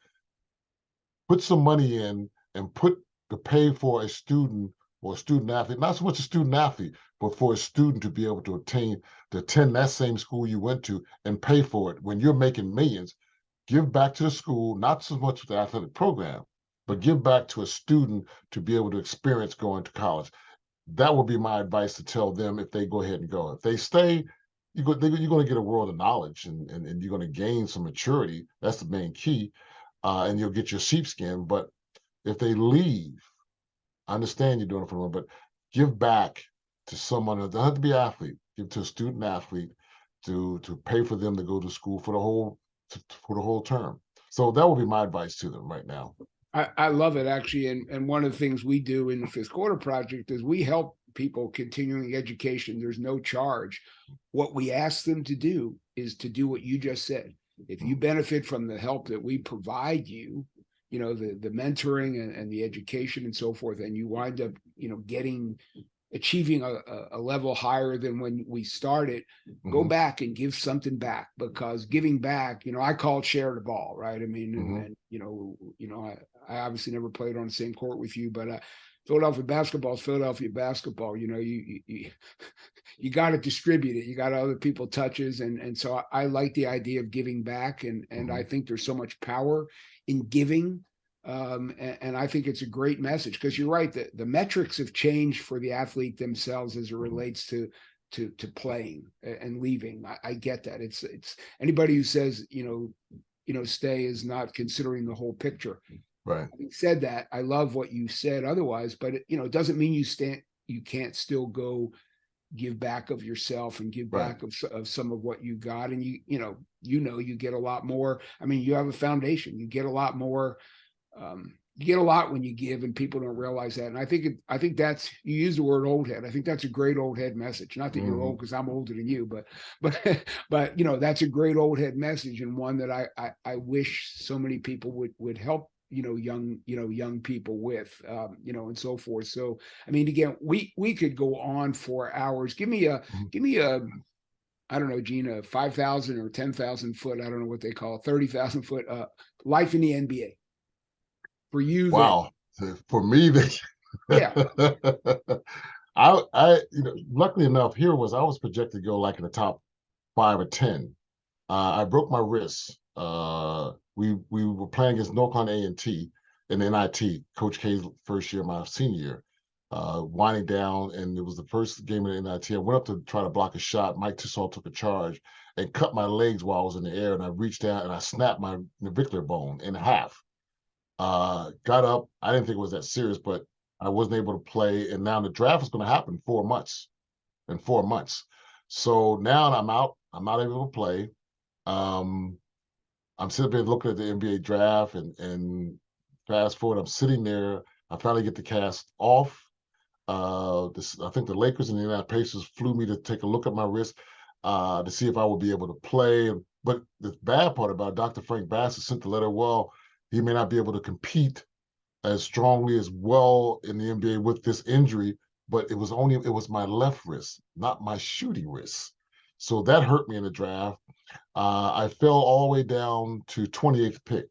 put some money in and put to pay for a student or a student athlete, not so much a student athlete, but for a student to be able to attend that same school you went to and pay for it. When you're making millions, give back to the school, not so much with the athletic program, but give back to a student to be able to experience going to college. That would be my advice to tell them if they go ahead and go. If they stay, you're going to get a world of knowledge, and you're going to gain some maturity. That's the main key. And you'll get your sheepskin. But if they leave, I understand you're doing it for them, but give back to someone. It doesn't have to be an athlete. Give to a student athlete to pay for them to go to school for the whole term. So that would be my advice to them right now. I love it, actually. And one of the things we do in the Fifth Quarter Project is we help people continuing education. There's no charge. What we ask them to do is to do what you just said. If you benefit from the help that we provide you, the mentoring and the education and so forth, and you wind up, achieving a level higher than when we started, go back and give something back, because giving back, I call it share the ball, right? I mean, and I obviously never played on the same court with you, but Philadelphia basketball is Philadelphia basketball. You got to distribute it. You got other people touches, and so I like the idea of giving back, and I think there's so much power in giving. And I think it's a great message, because you're right, the metrics have changed for the athlete themselves as it relates to playing and leaving. I get that. It's anybody who says stay is not considering the whole picture. Right. Having said that, I love what you said otherwise, but it doesn't mean you can't still go give back of yourself and give back of some of what you got, and you get a lot more. I mean, you have a foundation, you get a lot more. You get a lot when you give, and people don't realize that. And I think that's, you use the word old head. I think that's a great old head message. Not that you're old, because I'm older than you, but that's a great old head message, and one that I wish so many people would help young people with, and so forth. So I mean, again, we could go on for hours. Give me a I don't know, Gina, 5,000 or 10,000 foot, I don't know what they call it, 30,000 foot life in the NBA. For you, wow. For me, yeah. I luckily enough, I was projected to go like in the top 5 or 10. I broke my wrist. We were playing against North Carolina A&T in the NIT, Coach K's first year, my senior year, winding down, and it was the first game in the NIT. I went up to try to block a shot. Mike Tissot took a charge and cut my legs while I was in the air, and I reached down and I snapped my navicular bone in half. Got up. I didn't think it was that serious, but I wasn't able to play. And now the draft is going to happen in 4 months. So now I'm out. I'm not able to play. I'm sitting there looking at the NBA draft, and fast forward, I'm sitting there. I finally get the cast off. I think the Lakers and the United Pacers flew me to take a look at my wrist to see if I would be able to play. But the bad part about it, Dr. Frank Bassett sent the letter, well, he may not be able to compete as strongly as well in the NBA with this injury, but it was my left wrist, not my shooting wrist. So that hurt me in the draft. I fell all the way down to 28th pick.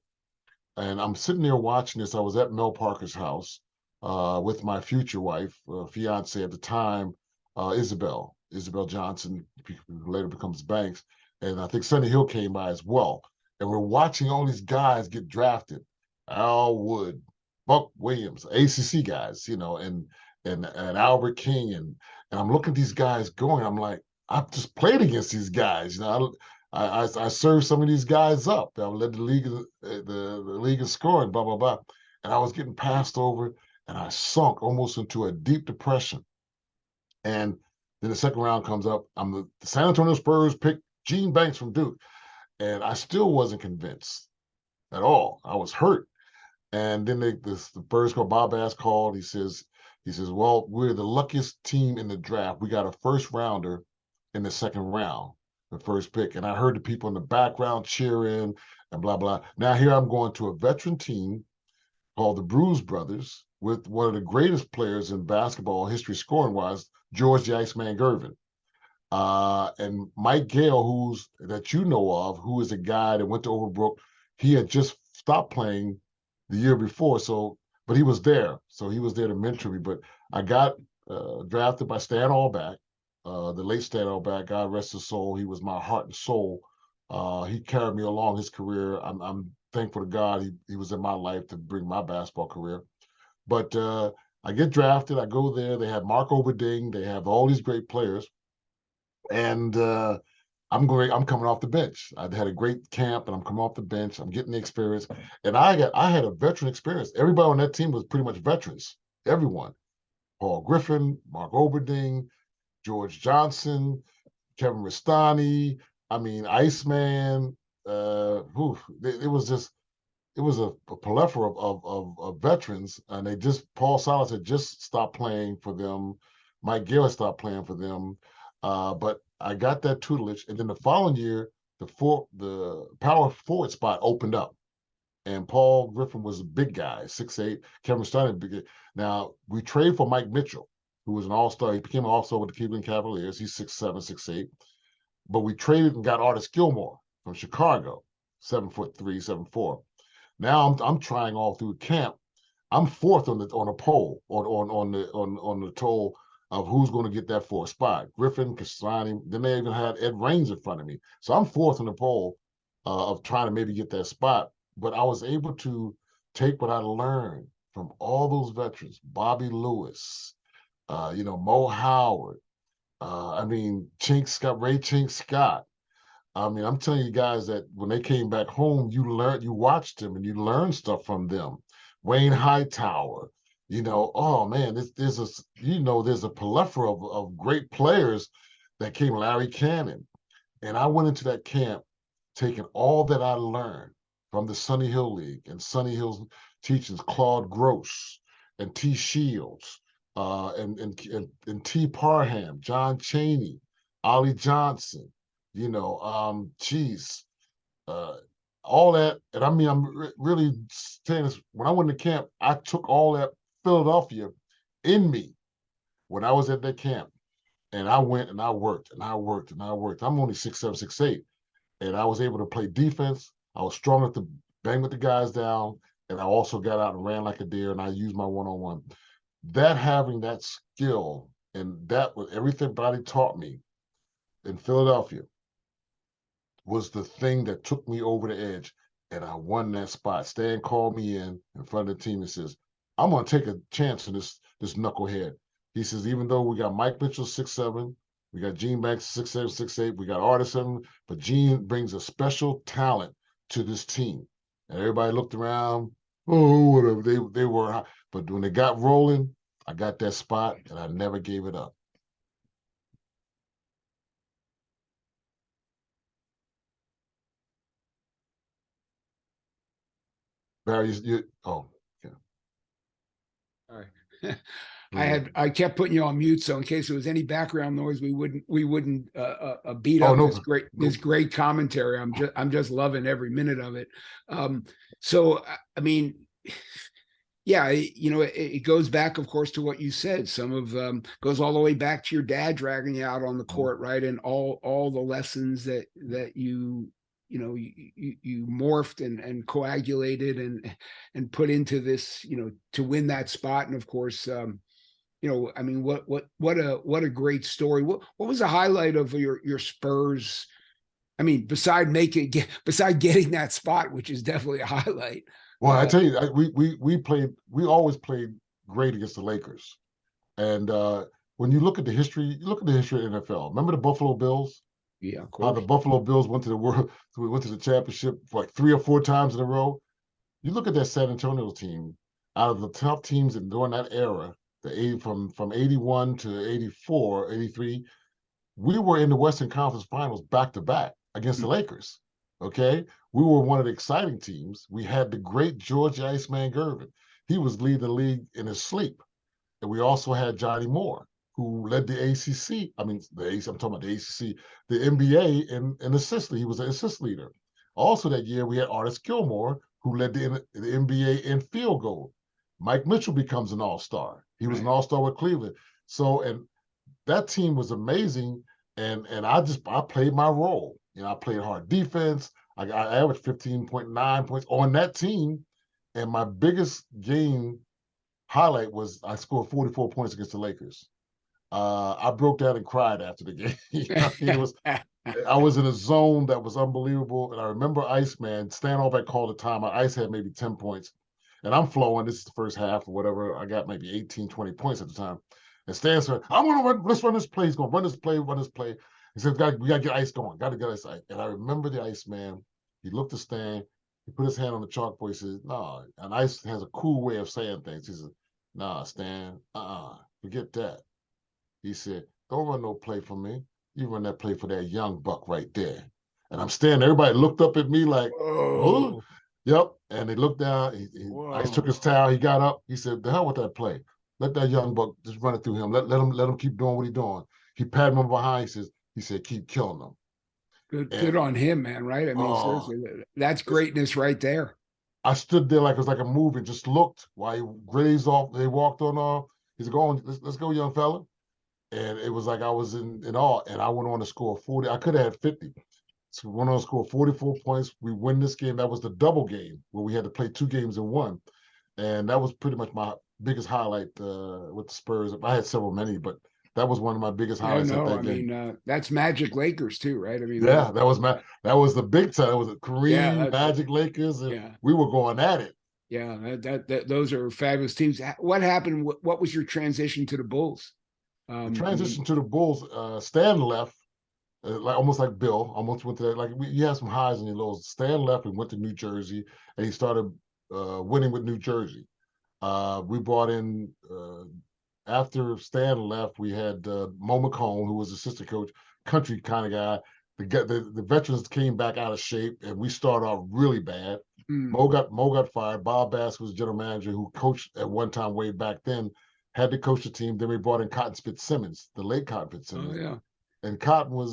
And I'm sitting there watching this. I was at Mel Parker's house with my future wife, fiance at the time, Isabel. Isabel Johnson, who later becomes Banks, and I think Sonny Hill came by as well. And we're watching all these guys get drafted. Al Wood, Buck Williams, ACC guys, and Albert King, and I'm looking at these guys going. I'm like, I've just played against these guys. I served some of these guys up. I led the league, the league in scoring, blah blah blah, and I was getting passed over, and I sunk almost into a deep depression. And then the second round comes up. The San Antonio Spurs pick Gene Banks from Duke, and I still wasn't convinced at all. I was hurt. And then the Spurs called, Bob Bass called. He says, well, we're the luckiest team in the draft. We got a first rounder in the second round, the first pick. And I heard the people in the background cheering and blah, blah. Now here I'm going to a veteran team called the Bruise Brothers with one of the greatest players in basketball history scoring wise, George the Iceman Gervin. And Mike Gale, that you know of, who is a guy that went to Overbrook. He had just stopped playing the year before, but he was there. So he was there to mentor me. But I got drafted by Stan Alback, the late Stan Alback, God rest his soul. He was my heart and soul. He carried me along his career. I'm thankful to God he was in my life to bring my basketball career. But I get drafted. I go there. They have Mark Oberding. They have all these great players. And I'm coming off the bench. I had a great camp, and I'm coming off the bench. I'm getting the experience, and I had a veteran experience. Everybody on that team was pretty much veterans. Everyone: Paul Griffin, Mark Oberding, George Johnson, Kevin Ristani. I mean, Iceman. It was a plethora of veterans, and Paul Silas had just stopped playing for them. Mike Gill had stopped playing for them. But I got that tutelage, and then the following year, the power forward spot opened up, and Paul Griffin was a big guy, 6'8". Kevin Stein, big guy. Now we traded for Mike Mitchell, who was an all-star. He became an all-star with the Cleveland Cavaliers. He's 6'7", 6'8". But we traded and got Artis Gilmore from Chicago, 7'3", 7'4". Now I'm trying all through camp. I'm fourth on a poll on the toll of who's going to get that fourth spot. Griffin, Cassani, then they even had Ed Raines in front of me. So I'm fourth on the poll of trying to maybe get that spot. But I was able to take what I learned from all those veterans, Bobby Lewis, Mo Howard, Chink Scott, Ray Chink Scott. I'm telling you guys that when they came back home, you watched them and you learned stuff from them. Wayne Hightower, oh man, there's a plethora of great players that came. Larry Cannon, and I went into that camp taking all that I learned from the Sunny Hill League and Sunny Hill's teachers, Claude Gross and T. Shields, and T. Parham, John Chaney, Ollie Johnson, all that. And I'm really saying this, when I went to camp, I took all that Philadelphia in me when I was at that camp. And I went and I worked and I worked and I worked. I'm only 6'7", 6'8", and I was able to play defense. I was strong enough to bang with the guys down, and I also got out and ran like a deer, and I used my one-on-one. That having that skill, and that was everything Bobby taught me in Philadelphia, was the thing that took me over the edge, and I won that spot. Stan called me in front of the team and says, I'm going to take a chance on this knucklehead. He says, even though we got Mike Mitchell 6'7", we got Gene Banks 6'7", 6'8", we got Artisan, but Gene brings a special talent to this team. And everybody looked around, oh, whatever, they were, but when they got rolling, I got that spot, and I never gave it up. Barry, oh, yeah. All right. I kept putting you on mute, so in case there was any background noise, we wouldn't beat up this great commentary. I'm just loving every minute of it. So I mean, yeah, it goes back, of course, to what you said. Some of goes all the way back to your dad dragging you out on the court, right? And all the lessons that you morphed and coagulated and put into this, to win that spot. And of course, I mean, what a great story. What was the highlight of your Spurs? I mean, beside getting that spot, which is definitely a highlight. Well, I tell you, we always played great against the Lakers. And when you look at the history, you look at the history of the NFL. Remember the Buffalo Bills? Yeah, of How the course. Buffalo Bills went to the world, went to the championship for like 3 or 4 times in a row. You look at that San Antonio team. Out of the top teams during that era, from 81 to 84, 83, we were in the Western Conference Finals back to back against the Lakers. Okay, we were one of the exciting teams. We had the great George Iceman Gervin. He was leading the league in his sleep. And we also had Johnny Moore, who led the ACC. I mean, I'm talking about the ACC, the NBA in assist. He was an assist leader. Also that year, we had Artis Gilmore, who led the NBA in field goal. Mike Mitchell becomes an all-star. He was an Right. all-star with Cleveland. So, and that team was amazing. And I played my role. I played hard defense. I averaged 15.9 points on that team. And my biggest game highlight was I scored 44 points against the Lakers. I broke down and cried after the game. I mean, I was in a zone that was unbelievable. And I remember Iceman, Stan Albeck called the time. Ice had maybe 10 points. And I'm flowing. This is the first half or whatever. I got maybe 18, 20 points at the time. And Stan said, let's run this play. He's going to run this play. He said, we got to get Ice going. Got to get Ice. And I remember the Iceman. He looked at Stan. He put his hand on the chalkboard. He said, no. And Ice has a cool way of saying things. He said, nah, Stan, forget that. He said, don't run no play for me. You run that play for that young buck right there. And I'm standing, everybody looked up at me like, oh, Oh, yep. And they looked down. Ice took whoa. his towel. He got up. He said, the hell with that play. Let that young buck just run it through him. Let him keep doing what he's doing. He patted him behind. He said, keep killing them. Good And on him, man. Right? I mean, oh, seriously, that's greatness right there. I stood there like it was like a movie, just looked while he grazed off. They walked on off. He said, go on, let's go, young fella. And it was like I was in awe. And I went on to score 40. I could have had 50. So went on to score 44 points. We win this game. That was the double game where we had to play 2 games in one. And that was pretty much my biggest highlight with the Spurs. I had several many, but that was one of my biggest Yeah, highlights at no, that I game. mean, that's Magic Lakers too, right? I mean, Yeah, that was the big time. It was yeah, Kareem, Magic, Lakers, and yeah, we were going at it. yeah. Those are fabulous teams. What happened? What was your transition to the Bulls? The I mean, transition to the Bulls, Stan left, like almost like Bill, almost went to that. Like you had some highs and your lows. Stan left and went to New Jersey, and he started winning with New Jersey. We brought in after Stan left, we had Mo McCone, who was assistant coach, country kind of guy. The veterans came back out of shape, and we started off really bad. mm, Mo got fired. Bob Bass was general manager, who coached at one time way back then, had to coach the team. Then we brought in Cotton Fitzsimmons, the late Cotton oh Fitzsimmons, yeah, and Cotton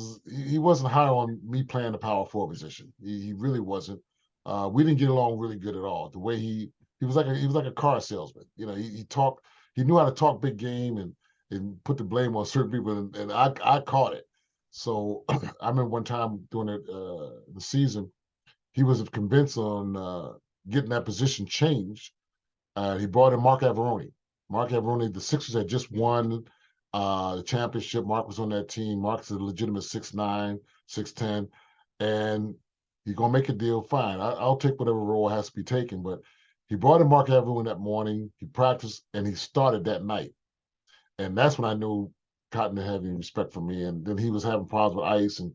he wasn't high on me playing the power forward position. He really wasn't. We didn't get along really good at all. The way he was like a car salesman. He talked. He knew how to talk big game and put the blame on certain people, and I caught it. So I remember one time during the season, he was convinced on getting that position changed. He brought in Mark Averoni. Mark Averoni, the Sixers had just won the championship. Mark was on that team. Mark's a legitimate 6'9", 6'10", and he's gonna make a deal. Fine, I'll take whatever role has to be taken. But he brought in Mark Averoni that morning. He practiced and he started that night, and that's when I knew Cotton had any respect for me. And then he was having problems with ice, and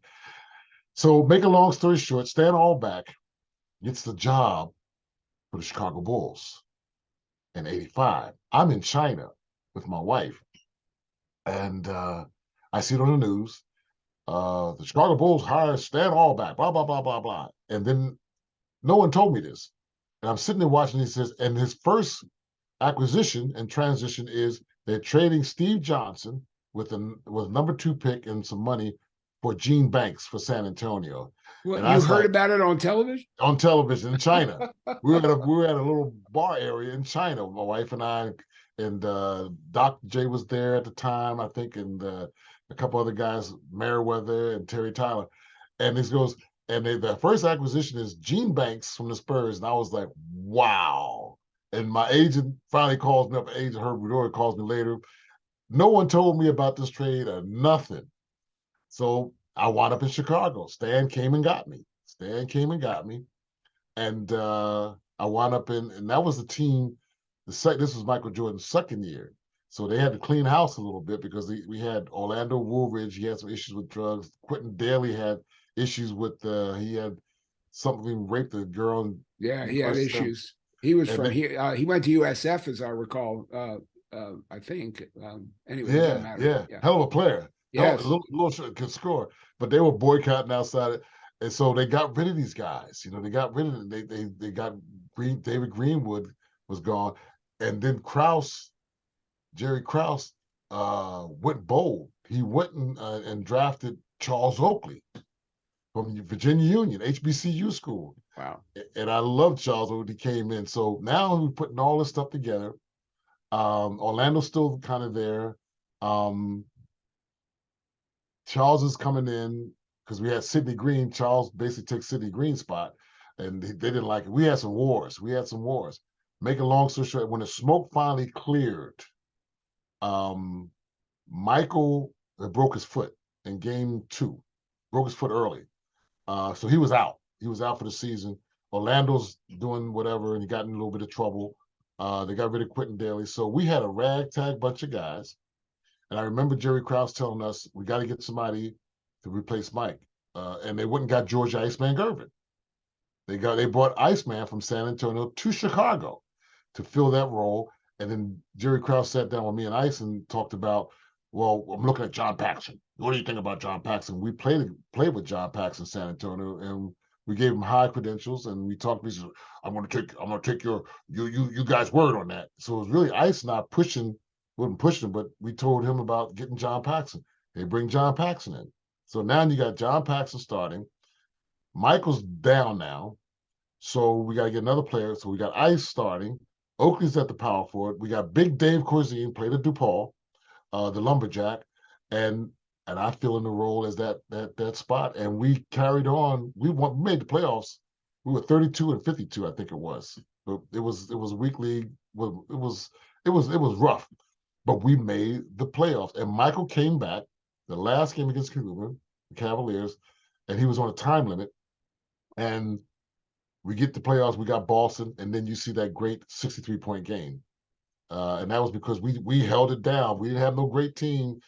so make a long story short, Stan Albeck gets the job for the Chicago Bulls in '85. I'm in China with my wife, and I see it on the news. The Chicago Bulls hired Stan Albeck, blah, blah, blah, blah, blah. And then no one told me this. And I'm sitting there watching, he says, and his first acquisition and transition is they're trading Steve Johnson with number 2 pick and some money for Gene Banks for San Antonio. what And I you was heard like, about it on television? on television in China. We were at a little bar area in China. My wife and I, and Dr. J was there at the time, I think, and a couple other guys, Meriwether and Terry Tyler. And this goes, and the first acquisition is Gene Banks from the Spurs, and I was like, wow. And my agent finally calls me up. Agent Herb Redor calls me later. no one told me about this trade or nothing. So I wound up in Chicago. Stan came and got me. Stan came and got me. And I wound up and that was the team. This was Michael Jordan's second year. So they had to clean house a little bit because we had Orlando Woolridge. He had some issues with drugs. Quentin Daly had issues with, he had something, raped a girl in Yeah, he had university. issues. He was And from then, here. He went to USF, as I recall. I think. Anyway, it doesn't yeah, matter. yeah, Yeah. hell of a player. Hell, a Yes. little could score, but they were boycotting outside it, and so they got rid of these guys. You know, they got rid of them. They got David Greenwood was gone, and then Jerry Krause, went bold. He went and drafted Charles Oakley from Virginia Union, HBCU school, Wow. and I love Charles when he came in. So now we're putting all this stuff together. Orlando's still kind of there. Um, Charles is coming in because we had Sidney Green. Charles basically took Sidney Green's spot, and they didn't like it. We had some wars. Make a long story short, when the smoke finally cleared, um, Michael broke his foot in game 2, broke his foot early. So he was out. He was out for the season. Orlando's doing whatever, and he got in a little bit of trouble. They got rid of Quentin Daly. So we had a ragtag bunch of guys. And I remember Jerry Krause telling us, we got to get somebody to replace Mike. And they went and got George Iceman Gervin. They brought Iceman from San Antonio to Chicago to fill that role. And then Jerry Krause sat down with me and Ice and talked about, well, I'm looking at John Paxson. What do you think about John Paxson? We played with John Paxson in San Antonio, and we gave him high credentials, and we talked. We said, I'm gonna take you guys' word on that. So it was really Ice not pushing, wasn't pushing, but we told him about getting John Paxson. They bring John Paxson in. So now you got John Paxson starting. Michael's down now. So we got to get another player. So we got Ice starting. Oakley's at the power forward. We got Big Dave Corzine, played at DePaul, the lumberjack, and I fill in the role as that spot. And we carried on. We made the playoffs. We were 32-52, I think it was. But it was week league. It was rough, but we made the playoffs. And Michael came back the last game against Cleveland, the Cavaliers, and he was on a time limit. And we get the playoffs, we got Boston, and then you see that great 63-point game. And that was because we held it down. We didn't have no great team,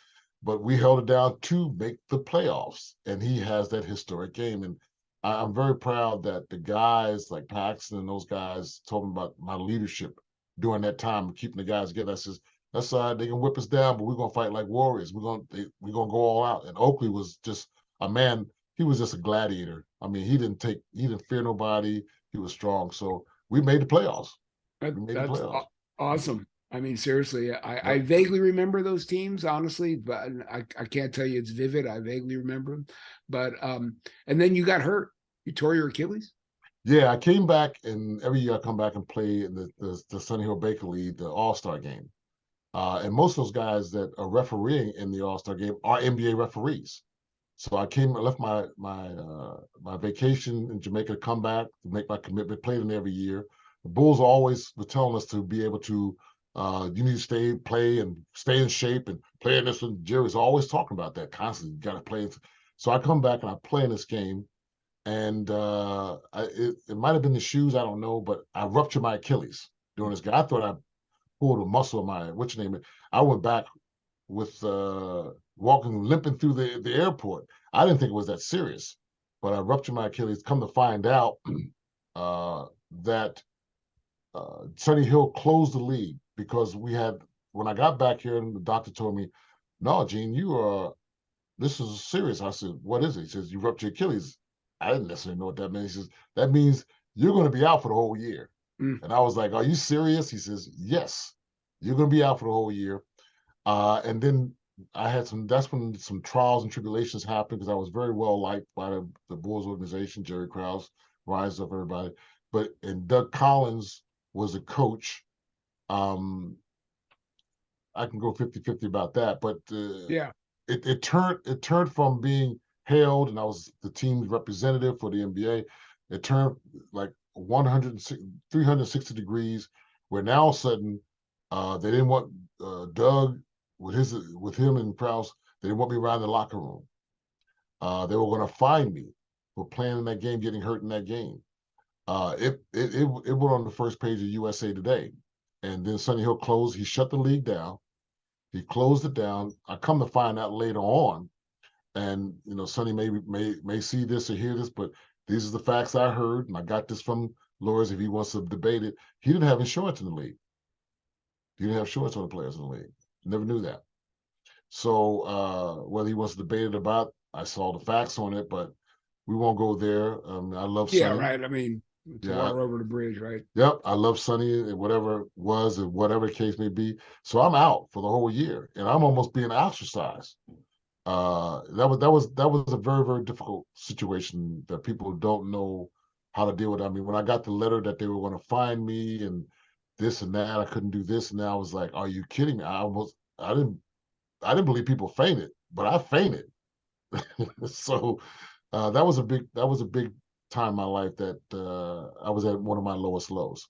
but we held it down to make the playoffs. And he has that historic game. And I'm very proud that the guys like Paxton and those guys told me about my leadership during that time, keeping the guys together. I says, that's all right, they can whip us down, but we're gonna fight like warriors. We're gonna go all out. And Oakley was just a man, he was just a gladiator. I mean, he didn't fear nobody. He was strong. So we made the playoffs. We made the That's playoffs. awesome. I mean, seriously, I Yep. vaguely remember those teams, honestly, but I can't tell you it's vivid. I vaguely remember them. But and then you got hurt. You tore your Achilles? Yeah, I came back, and every year I come back and play in the Sunny Hill Baker League, the All-Star game. And most of those guys that are refereeing in the All-Star game are NBA referees. So I left my vacation in Jamaica to come back to make my commitment, played them every year. The Bulls always were telling us to be able to, you need to play and stay in shape and play in this. And Jerry's always talking about that constantly. You got to play. So I come back and I play in this game, and it might have been the shoes, I don't know, but I ruptured my Achilles during this game. I thought I pulled a muscle of my, what's your name? I went back with walking, limping through the airport. I didn't think it was that serious, but I ruptured my Achilles. Come to find out that Sunny Hill closed the league because when I got back here and the doctor told me, no, Gene, this is serious. I said, what is it? He says, you ruptured your Achilles. I didn't necessarily know what that meant. He says, that means you're going to be out for the whole year. Mm. And I was like, are you serious? He says, yes, you're going to be out for the whole year. And then that's when some trials and tribulations happened because I was very well liked by the Bulls organization, Jerry Krause, Rise Up, everybody. And Doug Collins was a coach. Um, I can go 50-50 about that, but Yeah. it turned from being hailed, and I was the team's representative for the NBA. It turned like 360 degrees, where now all of a sudden they didn't want Doug with him and Prowse, they didn't want me around the locker room. They were going to fine me for playing in that game, getting hurt in that game. It went on the first page of USA Today, and then Sonny Hill closed. He shut the league down. He closed it down. I come to find out later on, and Sonny may see this or hear this, but these are the facts I heard, and I got this from lawyers. If he wants to debate it, he didn't have insurance in the league. He didn't have insurance on the players in the league. Never knew that. So whether he wants to debate it about, I saw the facts on it, but we won't go there. I love Yeah, Sonny. right. I mean, it's water over the bridge, right? Yep, I love Sonny and whatever it was and whatever the case may be. So I'm out for the whole year, and I'm almost being ostracized. That was a very, very difficult situation that people don't know how to deal with. I mean, when I got the letter that they were going to find me and this and that, I couldn't do this, and I was like, "Are you kidding me?" I didn't believe people fainted, but I fainted. So that was a big time in my life that I was at one of my lowest lows.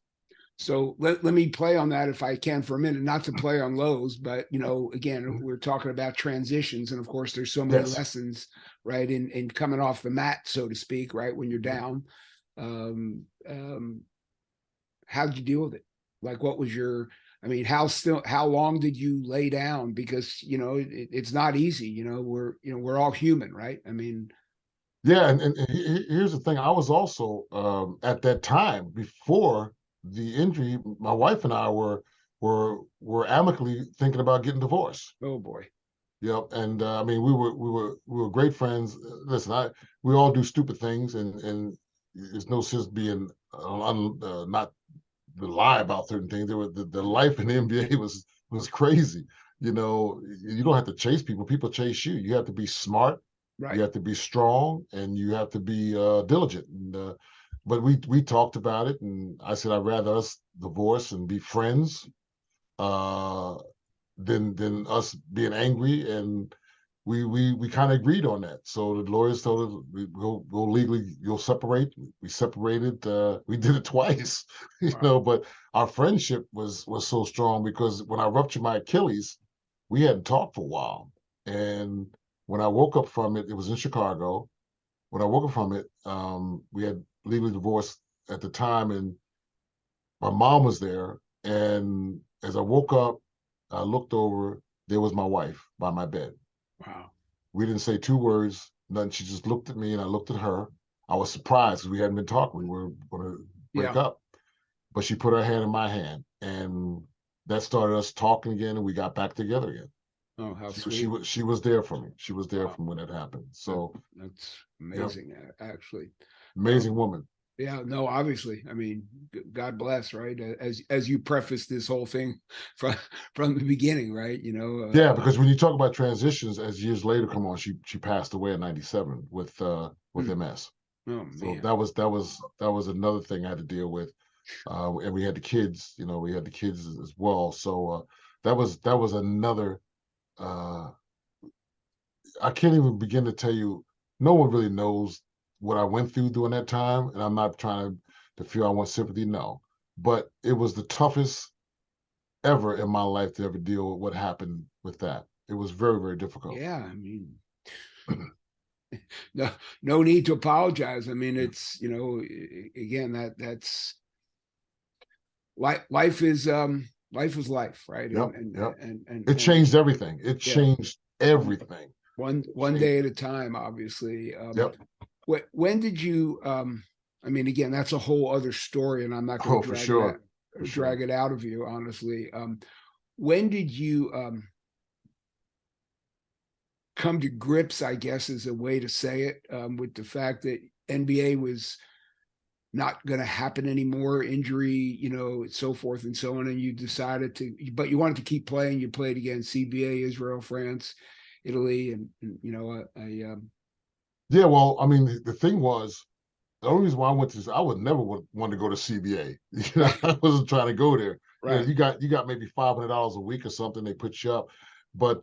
So let me play on that if I can for a minute, not to play on lows, but again, we're talking about transitions. And of course, there's so many Yes. lessons, right, in coming off the mat, so to speak, right, when you're down. How'd you deal with it? Like, what was how long did you lay down? Because it's not easy. We're all human, right? I mean, Yeah, and here's the thing. I was also at that time before the injury. My wife and I were amicably thinking about getting divorced. oh boy. Yep, and I mean we were great friends. Listen, we all do stupid things, and there's no sense being not the lie about certain things. There were the life in the NBA was crazy. You don't have to chase people. People chase you. You have to be smart. You Right. have to be strong, and you have to be diligent. And but we talked about it, and I said I'd rather us divorce and be friends uh, than us being angry. And we kind of agreed on that. So the lawyers told us we go legally, you'll separate. We separated. We did it twice, Wow. but our friendship was so strong because when I ruptured my Achilles, we hadn't talked for a while. And when I woke up from it, it was in Chicago. When I woke up from it, we had legally divorced at the time, and my mom was there. And as I woke up, I looked over. There was my wife by my bed. Wow. We didn't say two words, nothing. She just looked at me and I looked at her. I was surprised because we hadn't been talking. We were going to break Yeah. up. But she put her hand in my hand, and that started us talking again, and we got back together again. Oh, how She, she sweet. was she was there for me. She was there Wow. from when it happened. That, So, that's yep, amazing, actually. amazing woman. Yeah, no, obviously. I mean, God bless, right? As you preface this whole thing from the beginning, right? Yeah, because when you talk about transitions, as years later come on, she passed away in '97 with MS. Oh So man. that was another thing I had to deal with. And we had the kids, we had the kids as well. So that was another. Uh, I can't even begin to tell you. No one really knows what I went through during that time, and I'm not trying to feel I want sympathy. No, but it was the toughest ever in my life to ever deal with what happened with that. It was very, very difficult. Yeah, I mean, no, no need to apologize. I mean, it's again, that's life is life, right? Yep, yep. And It changed everything. It yeah, changed everything. one Changed. day at a time, obviously. Yep. When did you I mean, again, that's a whole other story, and I'm not going Oh, to for sure, for sure. drag it out of you, honestly. When did you come to grips, I guess is a way to say it, with the fact that NBA was not going to happen anymore, injury, so forth and so on, and you decided but you wanted to keep playing. You played against CBA, Israel, France, Italy, and Yeah, well, I mean, the thing was, the only reason why I went to this, I would never want to go to CBA. right, I wasn't trying to go there. right, You got maybe $500 a week or something. They put you up, but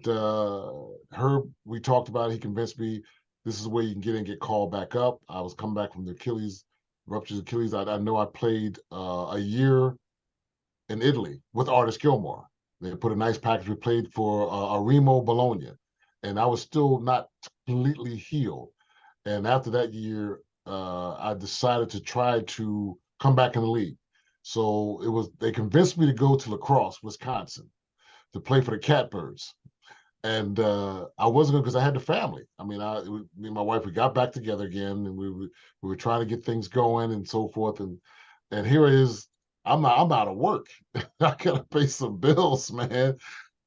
Herb, we talked about it. He convinced me this is where you can get in, get called back up. I was coming back from the Achilles, ruptured Achilles. I know I played a year in Italy with Artis Gilmore. They put a nice package. We played for Remo Bologna, and I was still not completely healed. And after that year, I decided to try to come back in the league. So they convinced me to go to La Crosse, Wisconsin, to play for the Catbirds. And I wasn't going because I had the family. I mean, me and my wife, we got back together again, and we were trying to get things going and so forth. And here it is. I'm out of work. I gotta pay some bills, man,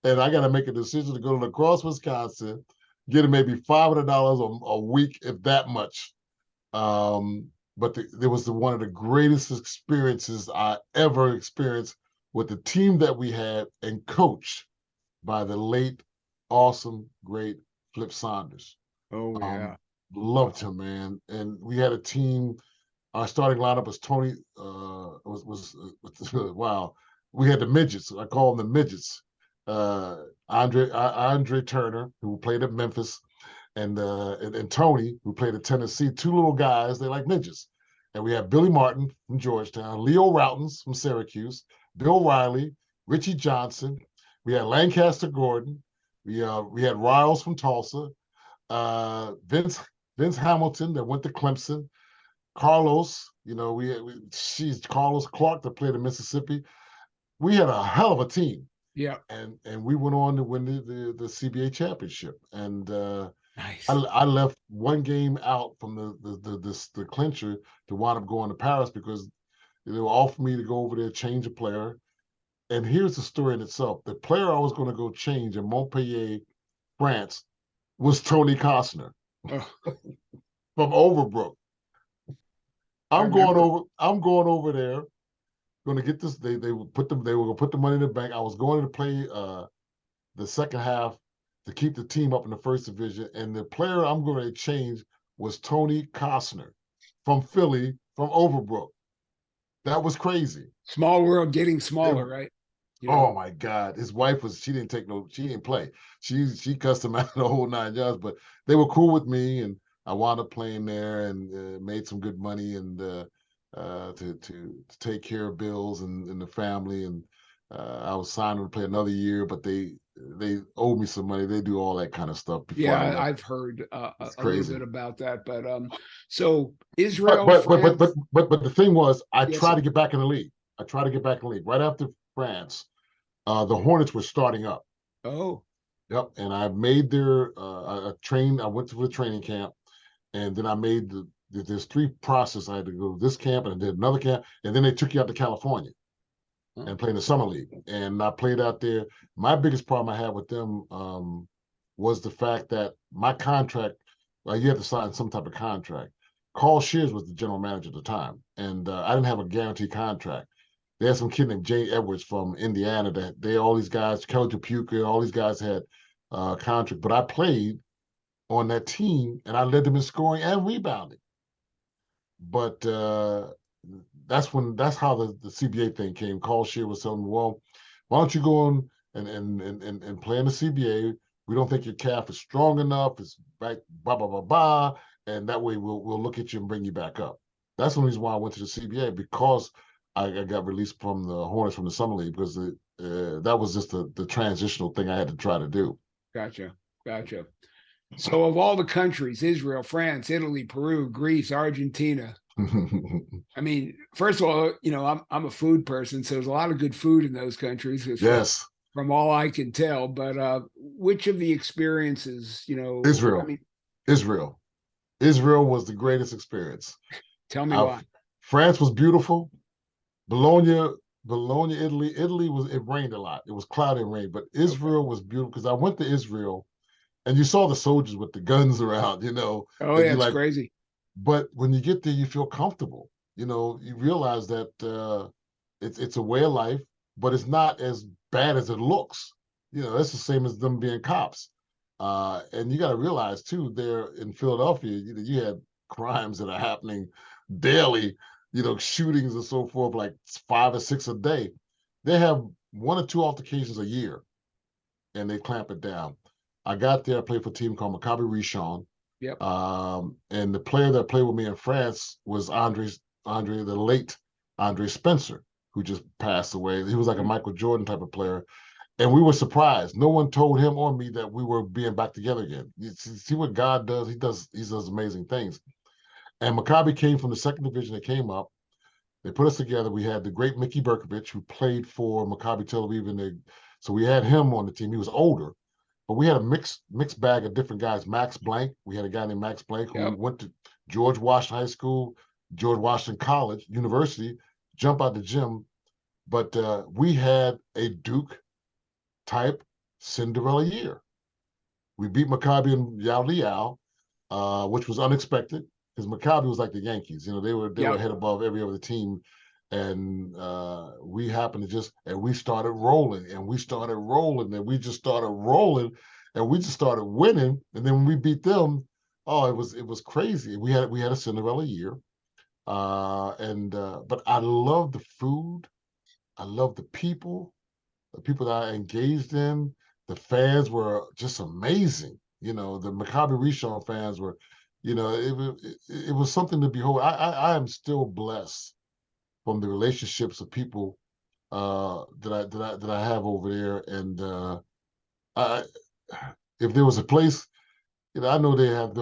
and I gotta make a decision to go to La Crosse, Wisconsin, getting maybe $500 a week, if that much. But there was one of the greatest experiences I ever experienced with the team that we had and coached by the late, awesome, great Flip Saunders. Oh Um, yeah. Loved him, man. And we had a team. Our starting lineup was Tony. Wow. We had the midgets. I call them the midgets. Andre Turner, who played at Memphis, and Tony, who played at Tennessee. Two little guys. They like midgets. And we had Billy Martin from Georgetown, Leo Routens from Syracuse, Bill Riley, Richie Johnson. We had Lancaster Gordon. We had Riles from Tulsa, Vince Hamilton that went to Clemson, Carlos. She's Carlos Clark that played in Mississippi. We had a hell of a team, Yeah. and we went on to win the CBA championship. And Nice. I left one game out from the clincher to wind up going to Paris because they were offering me to go over there, change a player. And here's the story in itself. The player I was going to go change in Montpellier, France, was Tony Costner Oh, from Overbrook. I remember. I'm going over there, going to get this. They were going to put the money in the bank. I was going to play the second half to keep the team up in the first division. And the player I'm going to change was Tony Costner from Philly, from Overbrook. That was crazy. Small world getting It, smaller, right? You know. oh my God. His wife she didn't play. She cussed him out the whole 9 yards, but they were cool with me, and I wound up playing there and made some good money and to take care of bills and the family. And I was signed to play another year, but they owed me some money. They do all that kind of stuff before I Yeah, left. I've heard It's a little crazy. bit about that, but so But Israel, but but but but France. but the thing was, I Yes, tried sir. to get back in the league. I tried to get back in the league right after France. The Hornets were starting up. Oh, Yep, and I made I trained. I went to the training camp, and then I made there's three process. I had to go to this camp and I did another camp, and then they took you out to California huh. and play in the summer league. And I played out there. My biggest problem I had with them was the fact that my contract, you had to sign some type of contract. Carl Shears was the general manager at the time, and I didn't have a guaranteed contract. They had some kid named Jay Edwards from Indiana that all these guys, Kelly Dupuka, all these guys had contract. But I played on that team and I led them in scoring and rebounding. But that's how the CBA thing came. Carl Shear was telling me, well, why don't you go on and play in the CBA? We don't think your calf is strong enough. It's back, blah blah blah blah, and that way we'll look at you and bring you back up. That's the reason why I went to the CBA because I got released from the Hornets from the summer league because that was just the transitional thing I had to try to do. Gotcha, gotcha. So of all the countries, Israel, France, Italy, Peru, Greece, Argentina. I mean, first of all, I'm a food person, so there's a lot of good food in those countries, Yes, from all I can tell. But which of the experiences, I Israel, mean, Israel, Israel was the greatest experience. tell me I, why. France was beautiful. Bologna, Bologna, Italy. Italy it rained a lot. It was cloudy and rain, but Okay. Israel was beautiful because I went to Israel and you saw the soldiers with the guns around, Oh and yeah, you it's like, crazy. but when you get there, you feel comfortable. You realize that it's a way of life, but it's not as bad as it looks. It's the same as them being cops. And you got to realize too, there in Philadelphia, you had crimes that are happening daily, shootings and so forth, like 5 or 6 a day. They have 1 or 2 altercations a year, and they clamp it down. I got there, I played for a team called Maccabi Rishon. Yep. And the player that played with me in France was the late Andre Spencer, who just passed away. He was like a Mm. Michael Jordan type of player. And we were surprised. No one told him or me that we were being back together again. You see what God does? He does amazing things. And Maccabi came from the second division. They came up. They put us together. We had the great Mickey Berkovich, who played for Maccabi Tel Aviv. So we had him on the team. He was older, but we had a mixed bag of different guys. Max Blank. We had a guy named Max Blank who Yep. went to George Washington High School, George Washington College, University, jump out the gym. But we had a Duke type Cinderella year. We beat Maccabi and Yao Liao, which was unexpected because Maccabi was like the Yankees. You know, they were Yep. head above every other team, and we happened to we started rolling, and we started rolling, and we just started rolling, and we just started winning. And then when we beat them, oh, it was crazy. We had a Cinderella year, but I love the food. I love the people that I engaged in. The fans were just amazing. You know, the Maccabi Rishon fans were, you know, it was something to behold. I am still blessed from the relationships of people that I have over there. And I, if there was a place, you know, I know they have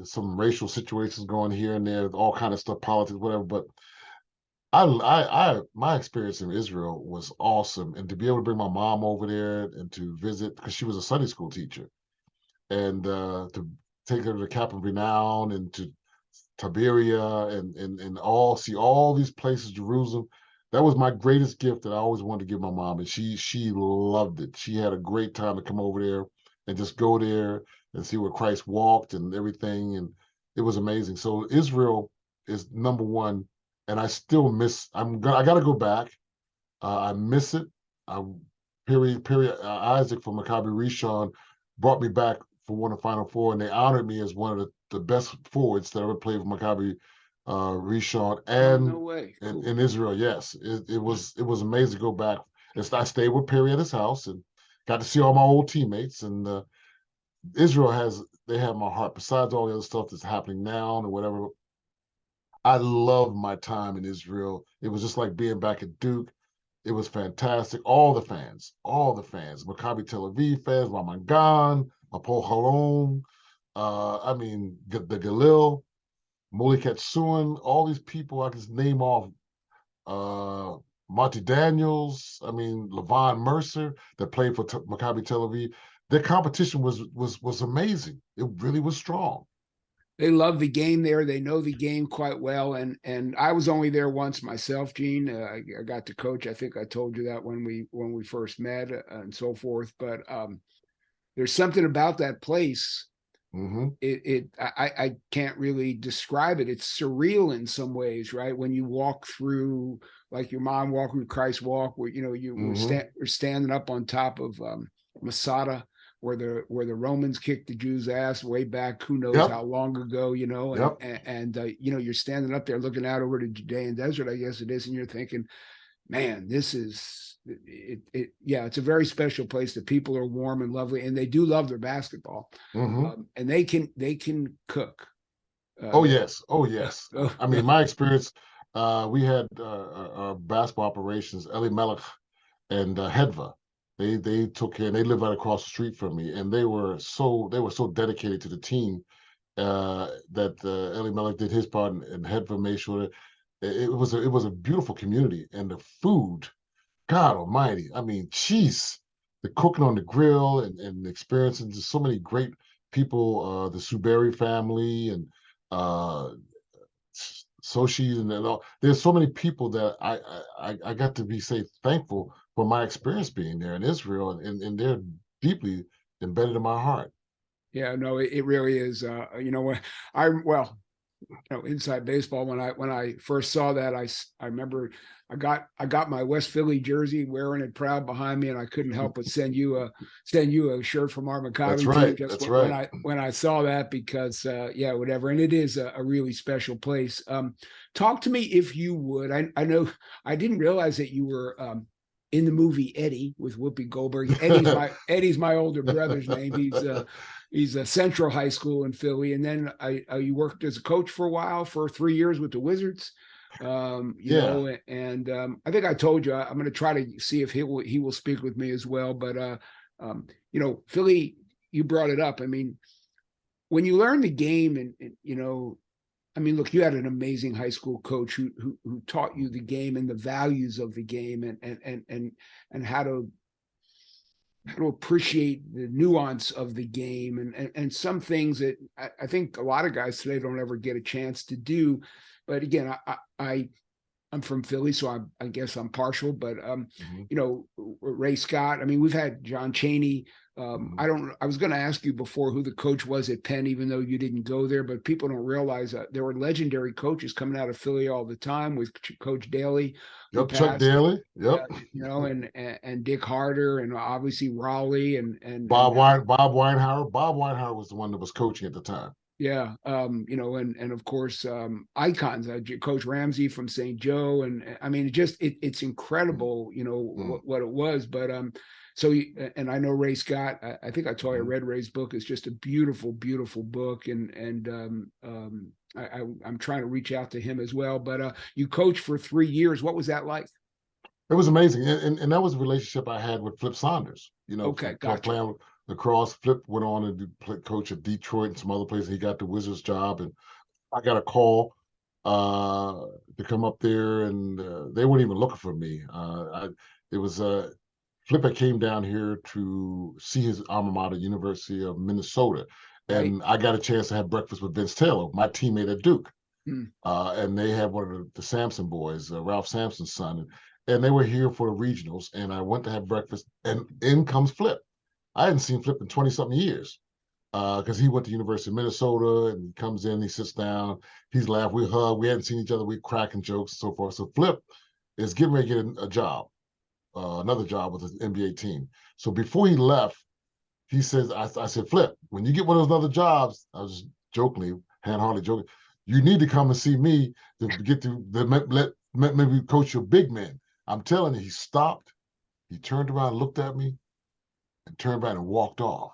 some racial situations going here and there, all kind of stuff, politics, whatever. But my experience in Israel was awesome, and to be able to bring my mom over there and to visit because she was a Sunday school teacher, and to take her to the Cap of Renown and to Tiberia and all see all these places, Jerusalem. That was my greatest gift that I always wanted to give my mom, and she loved it. She had a great time to come over there and just go there and see where Christ walked and everything, and it was amazing. So Israel is number one, and I still miss. I got to go back. I miss it. I, period. Isaac from Maccabi Rishon brought me back for one of the Final Four, and they honored me as one of the best forwards that ever played for Maccabi Rishon Oh, no way. Cool. in Israel. Yes, it was amazing to go back. I stayed with Perry at his house and got to see all my old teammates. And they have my heart. Besides all the other stuff that's happening now and whatever, I love my time in Israel. It was just like being back at Duke. It was fantastic. All the fans, Maccabi Tel Aviv fans, Ramat Gan, Apol Halom, I mean, the Galil, Molikat Suin, all these people I can name off. Uh, Monty Daniels, I mean, Levon Mercer that played for Maccabi Tel Aviv. Their competition was amazing. It really was strong. They love the game there. They know the game quite well. And I was only there once myself, Gene. I got to coach. I think I told you that when we first met and so forth. But there's something about that place. Mm-hmm. I can't really describe it. It's surreal in some ways, right? When you walk through, like your mom walked through Christ Walk, where you know we're standing up on top of Masada, where the Romans kicked the Jews' ass way back, who knows Yep. how long ago, you know, Yep. and you know, you're standing up there looking out over the Judean desert, I guess it is, and you're thinking, man, this is yeah, it's a very special place. The people are warm and lovely, and they do love their basketball, Mm-hmm. and they can cook. Oh yes, oh yes. Oh, I mean, my experience. We had our basketball operations, Eli Melech and Hedva. They took care. And they live right across the street from me, and they were so dedicated to the team that Eli Melech did his part, and Hedva made sure that it was a beautiful community, and the food. God Almighty! I mean, jeez, the cooking on the grill and experiencing just so many great people, the Suberi family and uh, Soshi and all. There's so many people that I got to be say thankful for my experience being there in Israel, and they're deeply embedded in my heart. yeah, no, it really is. You know what? Well, you know, inside baseball, when I first saw that, I remember I got my West Philly jersey, wearing it proud behind me, and I couldn't help but send you a shirt from our That's Maccabi team right. just That's right. when I saw that, because yeah, whatever. And it is a really special place. Talk to me, if you would. I know I didn't realize that you were in the movie Eddie with Whoopi Goldberg. Eddie's my older brother's name. He's a Central High School in Philly, and then you worked as a coach for a while, for 3 years with the Wizards. You Yeah. know, and I think I told you I'm going to try to see if he will speak with me as well. But you know, Philly, you brought it up. I mean, when you learn the game, and you know, I mean, look, you had an amazing high school coach who taught you the game and the values of the game, and how to appreciate the nuance of the game, and some things that I think a lot of guys today don't ever get a chance to do. But again, I'm from Philly, so I guess I'm partial. But Mhm, you know, Ray Scott. I mean, we've had John Chaney. mhm. I don't. I was going to ask you before who the coach was at Penn, even though you didn't go there. But people don't realize that there were legendary coaches coming out of Philly all the time, with Coach Daly, who Yep, Chuck passed. Daly. Yep. You know, and Dick Harder, and obviously Raleigh, and Bob now Wine, Bob Weinhauer. Bob Weinhauer was the one that was coaching at the time. yeah, you know, and of course, icons, Coach Ramsey from St. Joe, and I mean, it's incredible, you know, Mm-hmm. what it was. But so and I know Ray Scott. I think I told you I Mm-hmm. read Ray's book. It's just a beautiful, beautiful book, and I'm trying to reach out to him as well. But you coached for 3 years. What was that like? It was amazing, and that was a relationship I had with Flip Saunders. You know, Okay, gotcha. playing lacrosse. Flip went on to coach at Detroit and some other places. He got the Wizards job, and I got a call to come up there, and they weren't even looking for me. It was Flip had came down here to see his alma mater, University of Minnesota, Right. and I got a chance to have breakfast with Vince Taylor, my teammate at Duke. Hmm. And they had one of the Sampson boys, Ralph Sampson's son, and they were here for the regionals. And I went to have breakfast, and in comes Flip. I hadn't seen Flip in 20 something years because he went to University of Minnesota, and he comes in, he sits down, he's laughing, we hug, we hadn't seen each other, we cracking jokes and so forth. So Flip is getting ready to get a job, another job with the NBA team. So before he left, he says, I said, Flip, when you get one of those other jobs, I was just jokingly, hand hardly joking, you need to come and see me to get to maybe coach your big men. I'm telling you, he stopped, he turned around, looked at me, and turned around and walked off.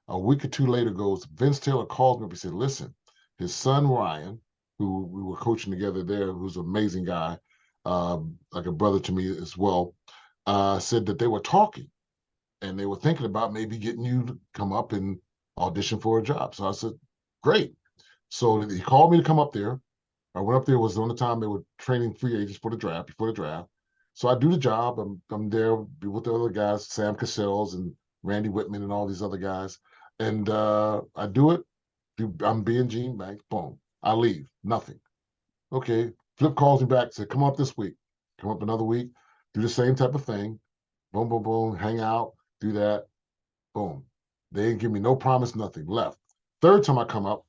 A week or two later goes, Vince Taylor calls me up. He said, listen, his son Ryan, who we were coaching together there, who's an amazing guy, like a brother to me as well, said that they were talking and they were thinking about maybe getting you to come up and audition for a job. So I said, great. So he called me to come up there. I went up there. It was the only time they were training free agents for the draft, before the draft. So I do the job. I'm there with the other guys, Sam Cassell's and Randy Whitman and all these other guys. And I do it. I'm being Gene Banks. Boom. I leave. Nothing. Okay. Flip calls me back, said, come up this week. Come up another week. Do the same type of thing. Boom, boom, boom. Hang out. Do that. Boom. They didn't give me no promise, nothing. Left. Third time I come up,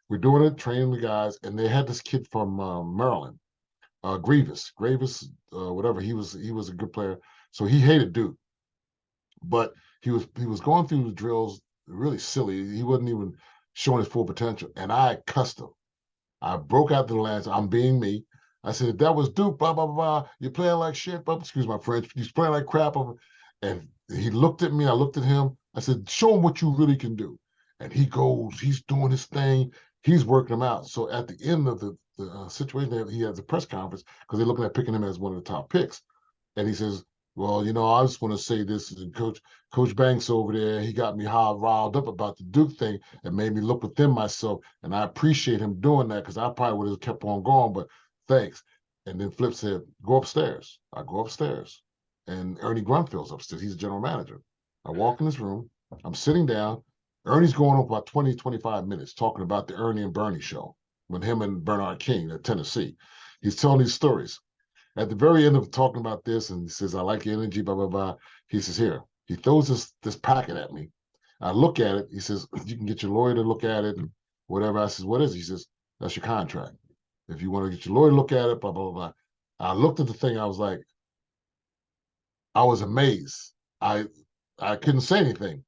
we're doing it, training the guys, and they had this kid from Maryland, Gravis, whatever. He was a good player, so he hated Duke, but he was going through the drills really silly. He wasn't even showing his full potential, and I cussed him. I broke out the lines. I'm being me. I said, that was Duke, blah, blah, blah, blah. You're playing like shit, blah, excuse my French. You're playing like crap. And he looked at me. I looked at him. I said, show him what you really can do. And he goes, he's doing his thing. He's working him out. So at the end of the situation, he has a press conference because they're looking at picking him as one of the top picks. And he says, well, I just want to say this. And Coach Banks over there, he got me riled up about the Duke thing and made me look within myself. And I appreciate him doing that because I probably would have kept on going, but thanks. And then Flip said, go upstairs. I go upstairs. And Ernie Grunfield's upstairs. He's the general manager. I walk in this room. I'm sitting down. Ernie's going on for about 20, 25 minutes talking about the Ernie and Bernie show with him and Bernard King at Tennessee. He's telling these stories. At the very end of talking about this, and he says, I like your energy, blah, blah, blah. He says, here. He throws this packet at me. I look at it. He says, you can get your lawyer to look at it and whatever. I says, what is it? He says, that's your contract. If you want to get your lawyer to look at it, blah, blah, blah. I looked at the thing. I was like, I was amazed. I I couldn't say anything.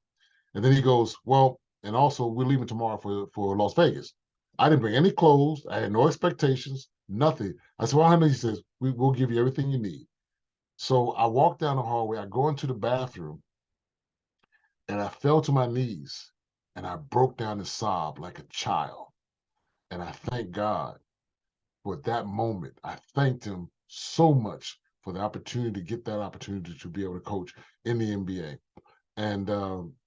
And then he goes, well, and also we're leaving tomorrow for Las Vegas. I didn't bring any clothes. I had no expectations, nothing. I said, well, honey, he says, we'll give you everything you need. So I walked down the hallway. I go into the bathroom and I fell to my knees and I broke down and sobbed like a child. And I thank God But that moment, I thanked him so much for the opportunity to get that opportunity to be able to coach in the NBA. And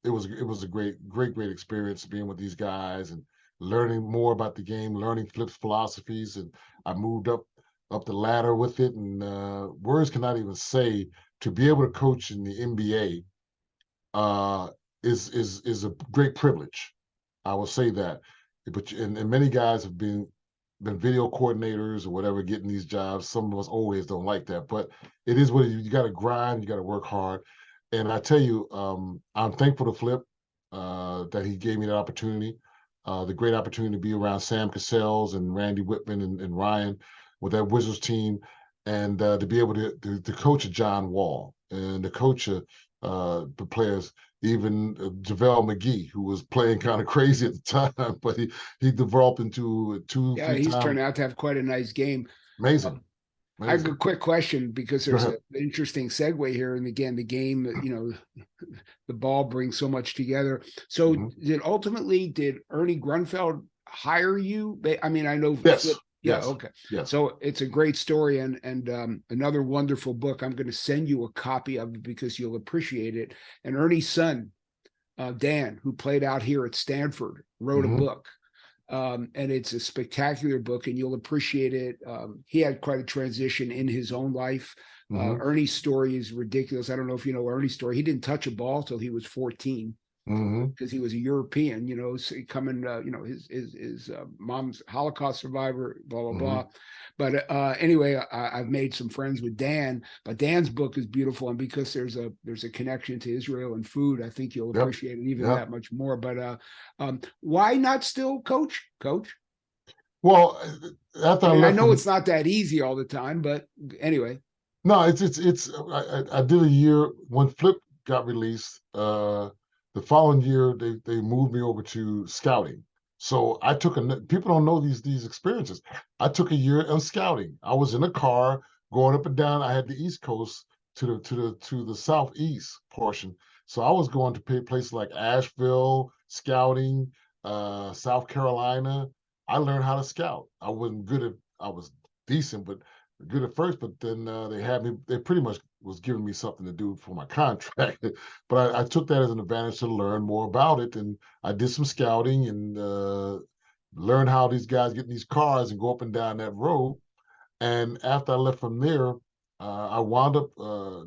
it was a great experience being with these guys and learning more about the game, learning Flip's philosophies, and I moved up the ladder with it. And words cannot even say, to be able to coach in the NBA is a great privilege. I will say that. But and many guys have been video coordinators or whatever, getting these jobs. Some of us always don't like that, but it is what you got to grind. You got to work hard. And I tell you, I'm thankful to Flip that he gave me that opportunity, the great opportunity to be around Sam Cassell's and Randy Whitman and Ryan with that Wizards team, and to be able to coach a John Wall and to coach the players, even JaVale McGee, who was playing kind of crazy at the time, but he developed into a two, Yeah, three he's time turned out to have quite a nice game. amazing, I have a amazing. quick question because Go there's ahead. an interesting segue here. And again, the game, the ball brings so much together. So Hmm. did Ernie Grunfeld hire you? I mean, I know Yes, Flip. Yeah, yes, okay. yes. So it's a great story and another wonderful book. I'm going to send you a copy of it because you'll appreciate it. And Ernie's son, Dan, who played out here at Stanford, wrote a Hmm. book. And it's a spectacular book, and you'll appreciate it. He had quite a transition in his own life. Hmm. Ernie's story is ridiculous. I don't know if you know Ernie's story. He didn't touch a ball till he was 14 Hmm. because he was a European, so coming, his mom's Holocaust survivor, blah blah Hmm. blah. But anyway, I've made some friends with Dan. But Dan's book is beautiful, and because there's a connection to Israel and food, I think you'll Yep. appreciate it even Yep. that much more. But why not still coach? Coach? Well, after I I mean, I left know from it's not that easy all the time, but anyway. no, it's I did a year when Flip got released. The following year they moved me over to scouting. So I took people don't know these experiences. I took a year of scouting. I was in a car going up and down. I had the East Coast to the southeast portion. So I was going to places like Asheville, scouting, South Carolina. I learned how to scout. I wasn't good at I was decent, but good at first, but then they had me. They pretty much was giving me something to do for my contract, but I took that as an advantage to learn more about it, and I did some scouting and learned how these guys get in these cars and go up and down that road. And after I left from there, I wound up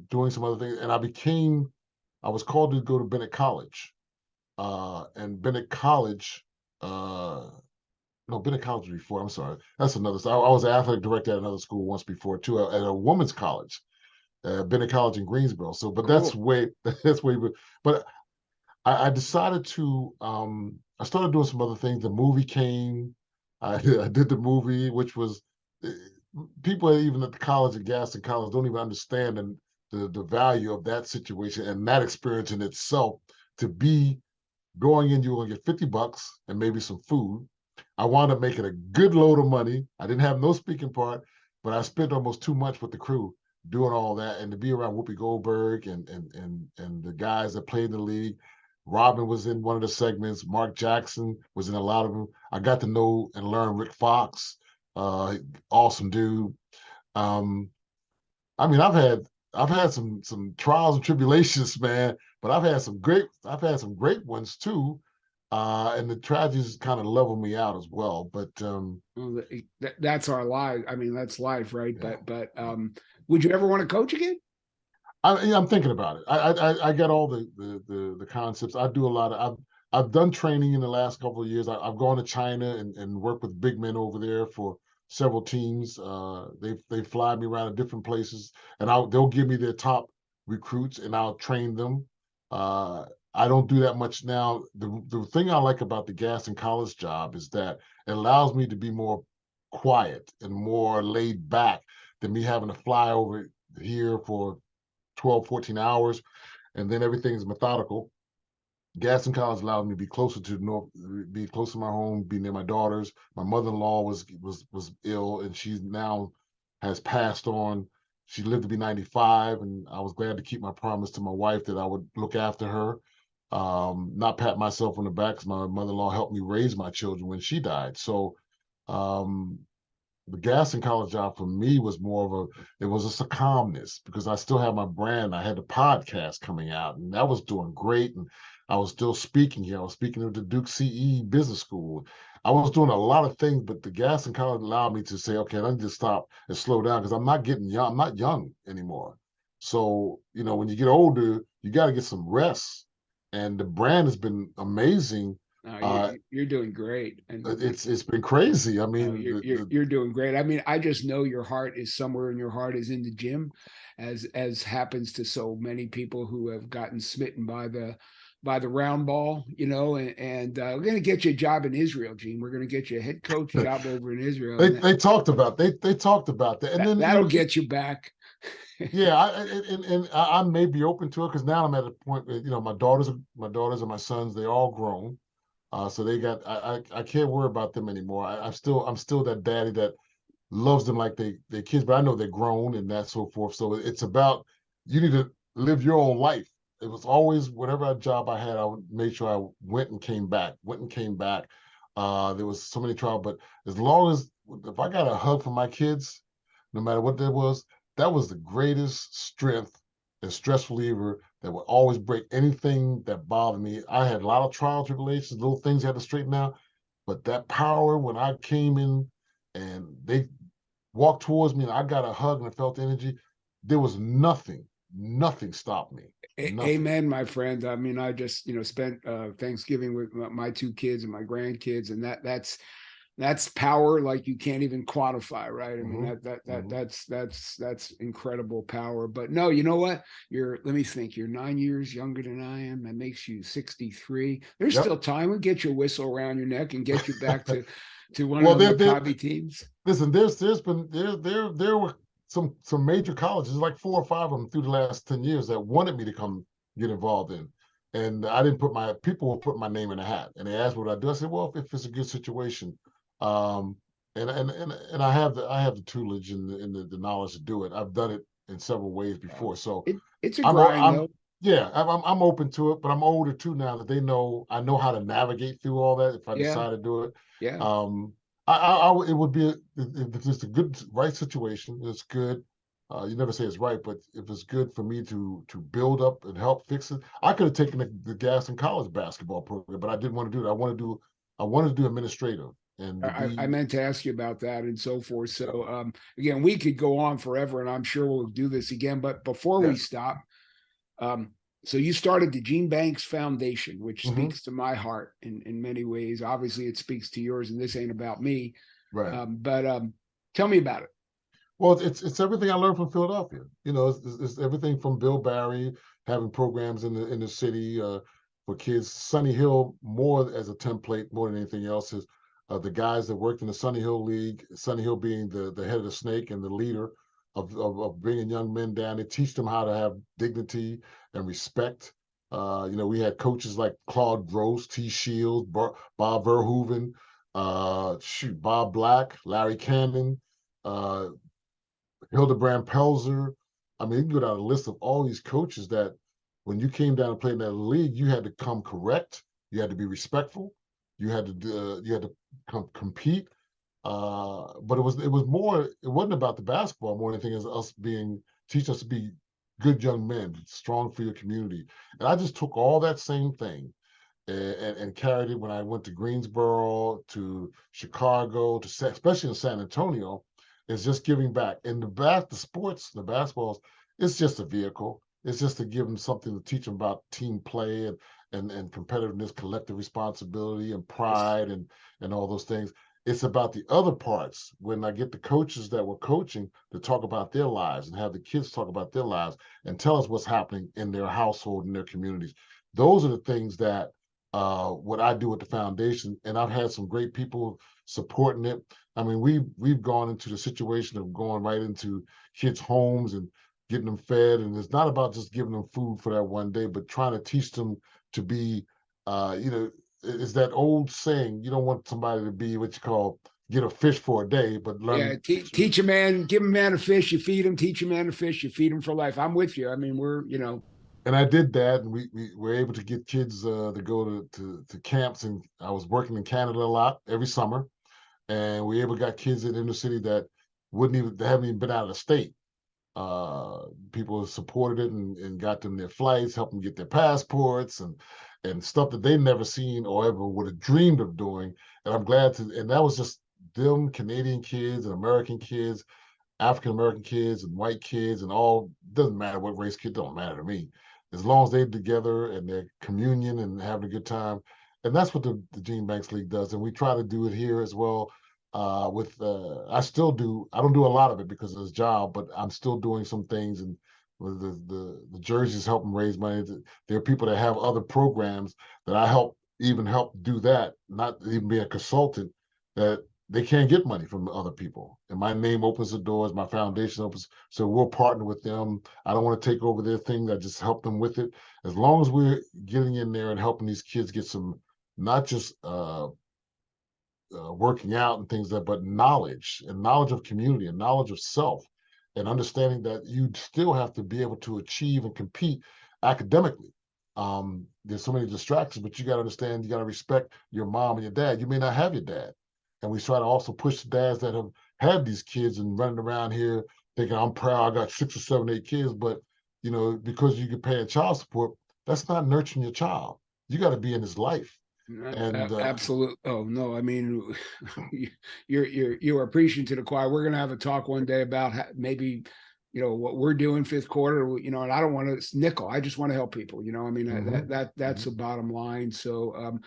doing some other things, and I was called to go to Bennett College, and Bennett College. Uh, no, been at college before. I'm sorry. That's another. I was an athletic director at another school once before too, at a women's college. Been at college in Greensboro. So, but that's Cool. way that's way. But I decided to. I started doing some other things. The movie came. I did the movie, which was eh, people even at the college at Gaston College don't even understand the value of that situation and that experience in itself. To be going in, you were gonna get $50 and maybe some food. I wound up making a good load of money. I didn't have no speaking part, but I spent almost too much with the crew doing all that, and to be around Whoopi Goldberg and the guys that played in the league. Robin was in one of the segments. Mark Jackson was in a lot of them. I got to know and learn Rick Fox, uh, awesome dude. Um, I mean, I've had some trials and tribulations, man, but I've had some great ones too. And the tragedies kind of level me out as well. But Well, that's our life. I mean, that's life, right? yeah, But would you ever want to coach again? yeah, I'm thinking about it. I get all the concepts. I do a lot of I've done training in the last couple of years. I've gone to China and worked with big men over there for several teams. They fly me around to different places, and they'll give me their top recruits, and I'll train them. Uh, I don't do that much now. The thing I like about the Gaston College job is that it allows me to be more quiet and more laid back than me having to fly over here for 12, 14 hours, and then everything's methodical. Gaston College allowed me to be closer to North, be close to my home, be near my daughters. My mother-in-law was ill, and she now has passed on. She lived to be 95, and I was glad to keep my promise to my wife that I would look after her, not pat myself on the back because my mother-in-law helped me raise my children when she died. So um, the gas and college job for me was more of it was just a calmness because I still had my brand. I had the podcast coming out, and that was doing great. And I was still speaking here. I was speaking at the Duke CE Business School. I was doing a lot of things, but the gas and college allowed me to say, okay, let me just stop and slow down because I'm not getting young. I'm not young anymore. So, when you get older, you got to get some rest. And the brand has been amazing. No, Uh, you're doing great, and it's been crazy. I no, mean, you're doing great. I mean, I just know your heart is somewhere, and your heart is in the gym, as happens to so many people who have gotten smitten by the round ball, and we're going to get you a job in Israel, Gene. We're going to get you a head coach job over in Israel, they and they talked about they talked about that, and then that'll get you back. yeah, I may be open to it because now I'm at a point where, my daughters and my sons, they all grown. So they got I can't worry about them anymore. I'm still that daddy that loves them like they kids, but I know they're grown and that so forth. So it's about you need to live your own life. It was always whatever job I had, I would make sure I went and came back. There was so many trials, but as long as if I got a hug from my kids, no matter what that was the greatest strength and stress reliever that would always break anything that bothered me. I had a lot of trial tribulations, little things I had to straighten out, but that power when I came in and they walked towards me and I got a hug and I felt the energy, there was nothing stopped me. Nothing. Amen, my friend. I mean, I just spent Thanksgiving with my two kids and my grandkids, and that's power like you can't even quantify, right? I mean, Mm-hmm. Mm-hmm. that's incredible power. But no, you know what? Let me think. You're 9 years younger than I am. That makes you 63. There's Yep. still time. We'll get your whistle around your neck and get you back to one of Well, the Maccabi teams. listen, there's been there were some major colleges, like 4 or 5 of them through the last 10 years that wanted me to come get involved in, and I didn't put my people will put my name in a hat, and they asked what I do. I said, well, if it's a good situation, um, and I have the tutelage and the knowledge to do it. I've done it in several ways before, so It's a grind, I'm though. yeah, I'm open to it, but I'm older too now that they know I know how to navigate through all that if I Yeah, decide to do it. yeah. Um, it would be if it's a good right situation, it's good. You never say it's right, but if it's good for me to build up and help fix it, I could have taken the gas in college basketball program, but I didn't want to do it. I wanted to do administrative and to I be meant to ask you about that and so forth. So again, we could go on forever, and I'm sure we'll do this again. But before we yes. stop, um, so you started the Gene Banks Foundation, which Hmm. speaks to my heart in many ways. Obviously, it speaks to yours, and this ain't about me. Right. But tell me about it. Well, it's everything I learned from Philadelphia. It's everything from Bill Barry having programs in the city for kids. Sunny Hill more as a template more than anything else is the guys that worked in the Sunny Hill League. Sunny Hill being the head of the snake and the leader of bringing young men down. They teach them how to have dignity and respect. We had coaches like Claude Gross, T. Shields, Bob Verhoeven, Bob Black, Larry Cannon. Uh, Hildebrand Pelzer. I mean, you can go down a list of all these coaches that when you came down and played in that league, you had to come correct. You had to be respectful. You had to compete. But it was more. It wasn't about the basketball more than anything as us teach us to be good young men, strong for your community. And I just took all that same thing and carried it when I went to Greensboro, to Chicago, especially in San Antonio, is just giving back. And the sports, the basketballs, it's just a vehicle. It's just to give them something to teach them about team play and competitiveness, collective responsibility, and Yes. pride, and all those things. It's about the other parts when I get the coaches that were coaching to talk about their lives and have the kids talk about their lives and tell us what's happening in their household and their communities. Those are the things that what I do with the foundation, and I've had some great people supporting it. I mean, we've gone into the situation of going right into kids' homes and getting them fed, and it's not about just giving them food for that one day, but trying to teach them to be, it's that old saying: you don't want somebody to be what you call get a fish for a day, but Yeah, learn teach them. teach a man, give a man a fish, you feed him. Teach a man a fish, you feed him for life. I'm with you. I mean, And I did that, and we were able to get kids to go to camps, and I was working in Canada a lot every summer. and we able got kids in the inner city that they haven't even been out of the state. People supported it and got them their flights, helped them get their passports and stuff that they never seen or ever would have dreamed of doing. And I'm glad to, and that was just them Canadian kids and American kids, African American kids and white kids and all, doesn't matter what race kid, don't matter to me. As long as they're together and they're communion and having a good time. And that's what the Gene Banks League does. And we try to do it here as well. I still do, I don't do a lot of it because of this job, but I'm still doing some things, and the jerseys help them raise money. There are people that have other programs that I help do that, not even be a consultant, that they can't get money from other people. And my name opens the doors, my foundation opens. So we'll partner with them. I don't want to take over their thing. I just help them with it. As long as we're getting in there and helping these kids get some, not just working out and things like that, but knowledge and knowledge of community and knowledge of self, and understanding that you still have to be able to achieve and compete academically. There's so many distractions, but you got to understand, you got to respect your mom and your dad. You may not have your dad. And we try to also push the dads that have had these kids and running around here thinking, I'm proud, I got 6 or 7, 8 kids. But, because you can pay a child support, that's not nurturing your child. You got to be in his life. And Absolutely. Oh no, I mean, you are preaching to the choir. We're gonna have a talk one day about maybe, what we're doing fifth quarter. And I don't want to nickel. I just want to help people. I mean, that's the bottom line. So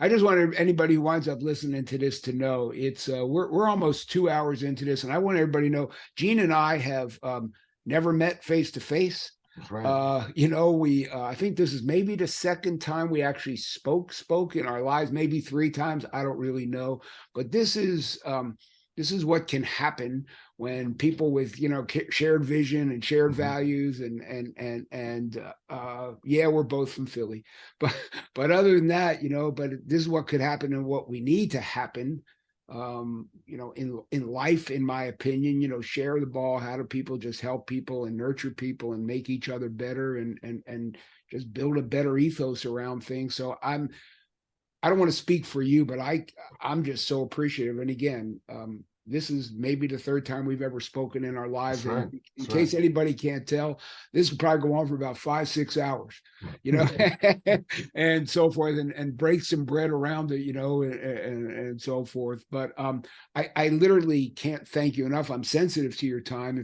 I just wanted anybody who winds up listening to this to know it's we're almost 2 hours into this, and I want everybody to know Gene and I have never met face to face. right. I think this is maybe the second time we actually spoke in our lives, maybe 3 times. I don't really know, but this is what can happen when people with shared vision and shared values and yeah, we're both from Philly, but other than that, but this is what could happen and what we need to happen. In life, in my opinion, share the ball. How do people just help people and nurture people and make each other better and just build a better ethos around things. So I don't want to speak for you, but I'm just so appreciative. And again, this is maybe the third time we've ever spoken in our lives. Right. And in case anybody can't tell, this will probably go on for about 5-6 hours, and so forth, and break some bread around it, and so forth. But I literally can't thank you enough. I'm sensitive to your time.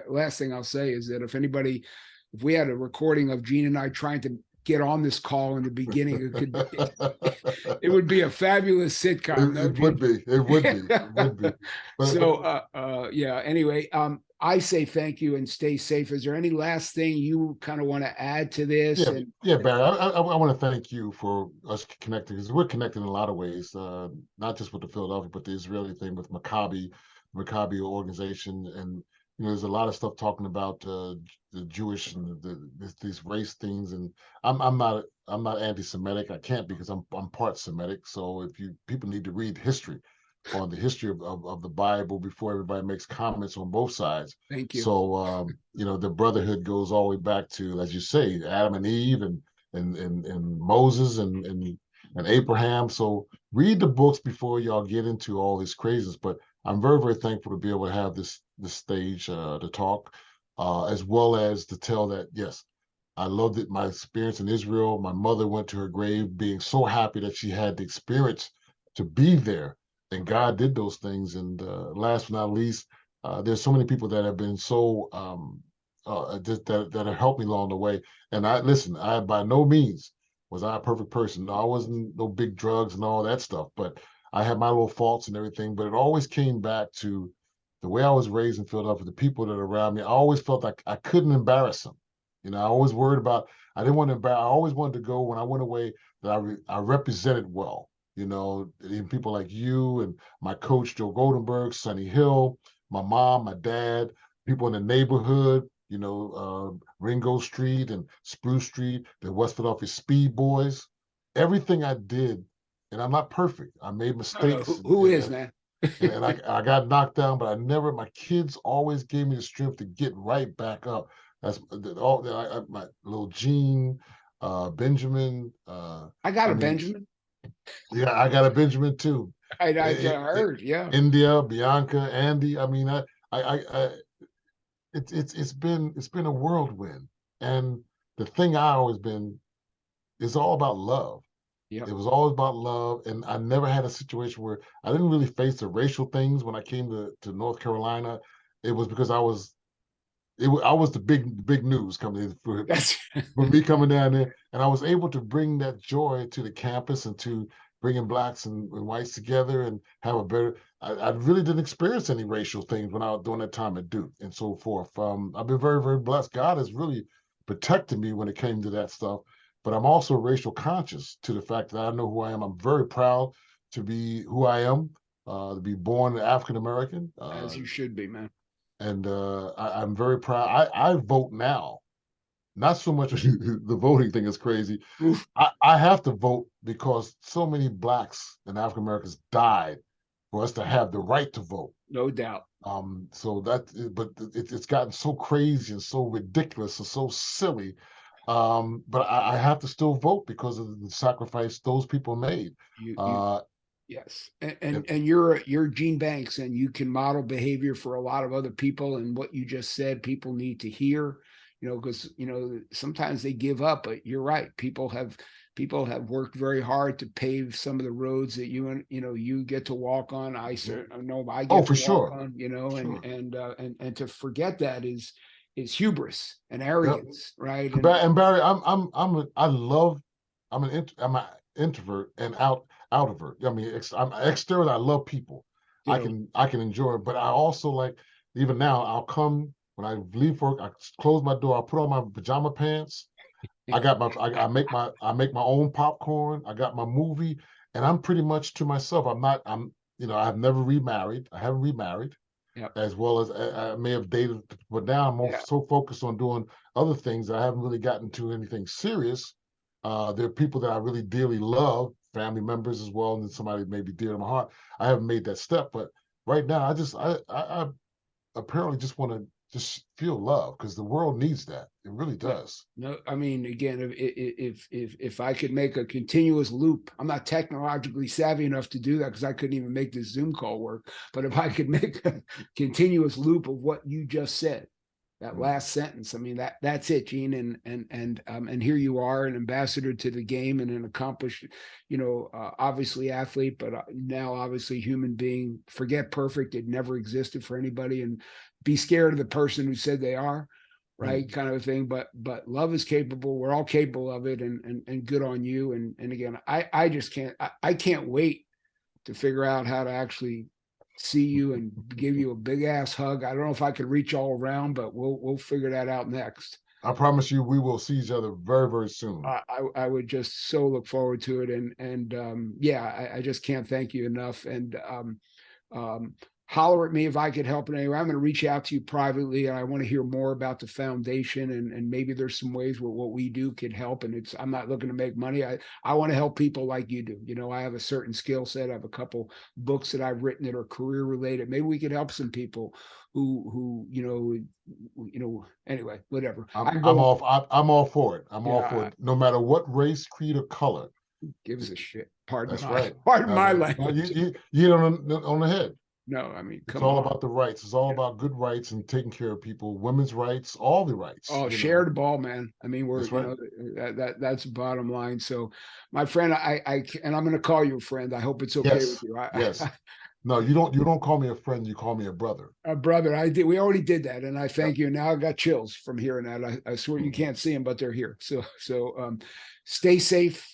Last thing I'll say is that if we had a recording of Gene and I trying to get on this call in the beginning, it would be a fabulous sitcom. It would be. It would be. Yeah. Anyway, I say thank you and stay safe. Is there any last thing you kind of want to add to this? Yeah, Barry. I want to thank you for us connecting, because we're connected in a lot of ways, not just with the Philadelphia, but the Israeli thing with Maccabi organization, and there's a lot of stuff talking about the Jewish and these race things, and I'm not anti-Semitic. I can't, because I'm part Semitic. So people need to read history on the history of the Bible before everybody makes comments on both sides. Thank you. So the brotherhood goes all the way back to, as you say, Adam and Eve and Moses and Abraham. So read the books before y'all get into all this craziness. But I'm very, very thankful to be able to have this stage to talk, as well as to tell that, yes, I loved it. My experience in Israel. My mother went to her grave being so happy that she had the experience to be there, and God did those things. And last but not least, there's so many people that have been so that have helped me along the way. And I by no means was I a perfect person. I wasn't no big drugs and all that stuff, but I had my little faults and everything. But it always came back to the way I was raised in Philadelphia, the people that are around me. I always felt like I couldn't embarrass them. I always worried about, I didn't want to embarrass. I always wanted to go when I went away that I represented well. And people like you and my coach, Joe Goldenberg, Sonny Hill, my mom, my dad, people in the neighborhood, Ringo Street and Spruce Street, the West Philadelphia Speedboys, everything I did, and I'm not perfect. I made mistakes. Who is, man? and I got knocked down, but my kids always gave me the strength to get right back up. That's all. My little Gene, Benjamin. I got a Benjamin. Yeah, I got a Benjamin too. I I- I- heard, yeah. India, Bianca, Andy. I mean, I it's been a whirlwind, and the thing I always been is all about love. Yep. It was always about love, and I never had a situation where I didn't really face the racial things when I came to North Carolina. It was because I was the big news coming in That's for me coming down there, and I was able to bring that joy to the campus and to bringing blacks and whites together and have a better. I really didn't experience any racial things when I was during that time at Duke and so forth. I've been very blessed. God has really protected me when it came to that stuff. But I'm also racial conscious to the fact that I know who I am. I'm very proud to be who I am, to be born African American. as you should be, man. And I'm very proud. I vote now, not so much the voting thing is crazy. Oof, I have to vote because so many blacks and African Americans died for us to have the right to vote. no doubt. So but it's gotten so crazy and so ridiculous and so silly. But I have to still vote because of the sacrifice those people made. You Uh, yes, it, and you're Gene Banks, and you can model behavior for a lot of other people. And what you just said, people need to hear. Because sometimes they give up, but you're right. People have worked very hard to pave some of the roads that you get to walk on. I certainly know I oh, get to for walk sure, on. sure. And to forget that is hubris and Yep. arrogance, right? And And Barry, I love I'm an introvert and outrovert. I mean, I'm extrovert. I love people. I can enjoy it, but I also like even now. I'll come when I leave work. I close my door. I put on my pajama pants. I make my own popcorn. I got my movie, and I'm pretty much to myself. I've never remarried. I haven't remarried Yep. as well as I may have dated, but now I'm Yeah. so focused on doing other things that I haven't really gotten to anything serious. There are people that I really dearly love, family members as well, and then somebody maybe dear to my heart. I haven't made that step, but right now I apparently just want to just feel love because the world needs that. It really Yeah. does. No, I mean, again, if I could make a continuous loop, I'm not technologically savvy enough to do that because I couldn't even make this Zoom call work. But if I could make a continuous loop of what you just said, that Mm. last sentence, I mean that's it, Gene, and here you are, an ambassador to the game and an accomplished, obviously athlete, but now obviously human being. Forget perfect; it never existed for anybody, and be scared of the person who said they are, right, Mm. kind of a thing. But love is capable. We're all capable of it, and good on you. And again, I just I can't wait to figure out how to actually see you and give you a big ass hug. I don't know if I could reach all around, but we'll figure that out next. I promise you, we will see each other very soon. I would just so look forward to it, and yeah, I just can't thank you enough. And um, holler at me if I could help in any way. I'm going to reach out to you privately, and I want to hear more about the foundation, and maybe there's some ways where what we do could help. And I'm not looking to make money. I want to help people like you do. I have a certain skill set. I have a couple books that I've written that are career related. Maybe we could help some people who anyway, whatever. I go, I'm all for it. I'm all for yeah, it. No matter what race, creed, or color. gives a shit. Pardon That's my right. pardon I my mean, no, language. you hit on the head. No, I mean, It's come all on. about the rights. It's all Yeah. about good rights and taking care of people, women's rights, all the rights. Oh, share the ball, man. I mean, That's right. that's the bottom line. So, my friend, and I'm going to call you a friend. I hope it's okay with Yes, you. yes. No, you don't call me a friend. You call me a brother. Brother, I did. We already did that, and I Yep. thank you. Now I got chills from hearing that. I swear you Mhm. can't see them, but they're here. So, stay safe.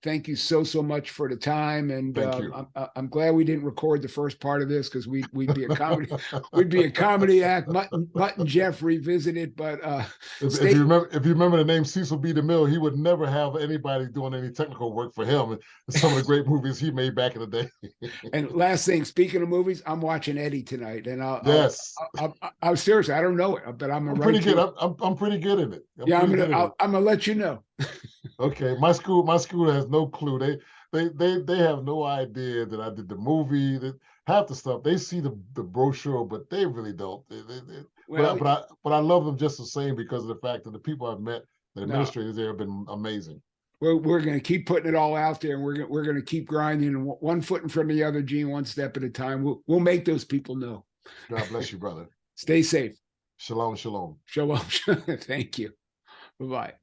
Thank you so much for the time, and Thank you. I'm glad we didn't record the first part of this because we'd be a comedy we'd be a comedy act. Mutton Jeff revisited, but stay. If you remember the name Cecil B. DeMille, he would never have anybody doing any technical work for him. And some of the great movies he made back in the day. And last thing, speaking of movies, I'm watching Eddie tonight, and Yes, I'll seriously, I don't know it, but I'm gonna I'm pretty write good. you. I'm pretty good at it. I'm Yeah, pretty good at it. I'm gonna let you know. Okay, my school has no clue. They have no idea that I did the movie. That half the stuff they see the brochure, but they really don't. Well, But I love them just the same because of the fact that the people I've met, the no, administrators there have been amazing. we're going to keep putting it all out there, and we're going to keep grinding, and one foot in front of the other, Gene, one step at a time. We'll make those people know. God bless you, brother. Stay safe. Shalom, shalom. Shalom. Thank you. Bye-bye.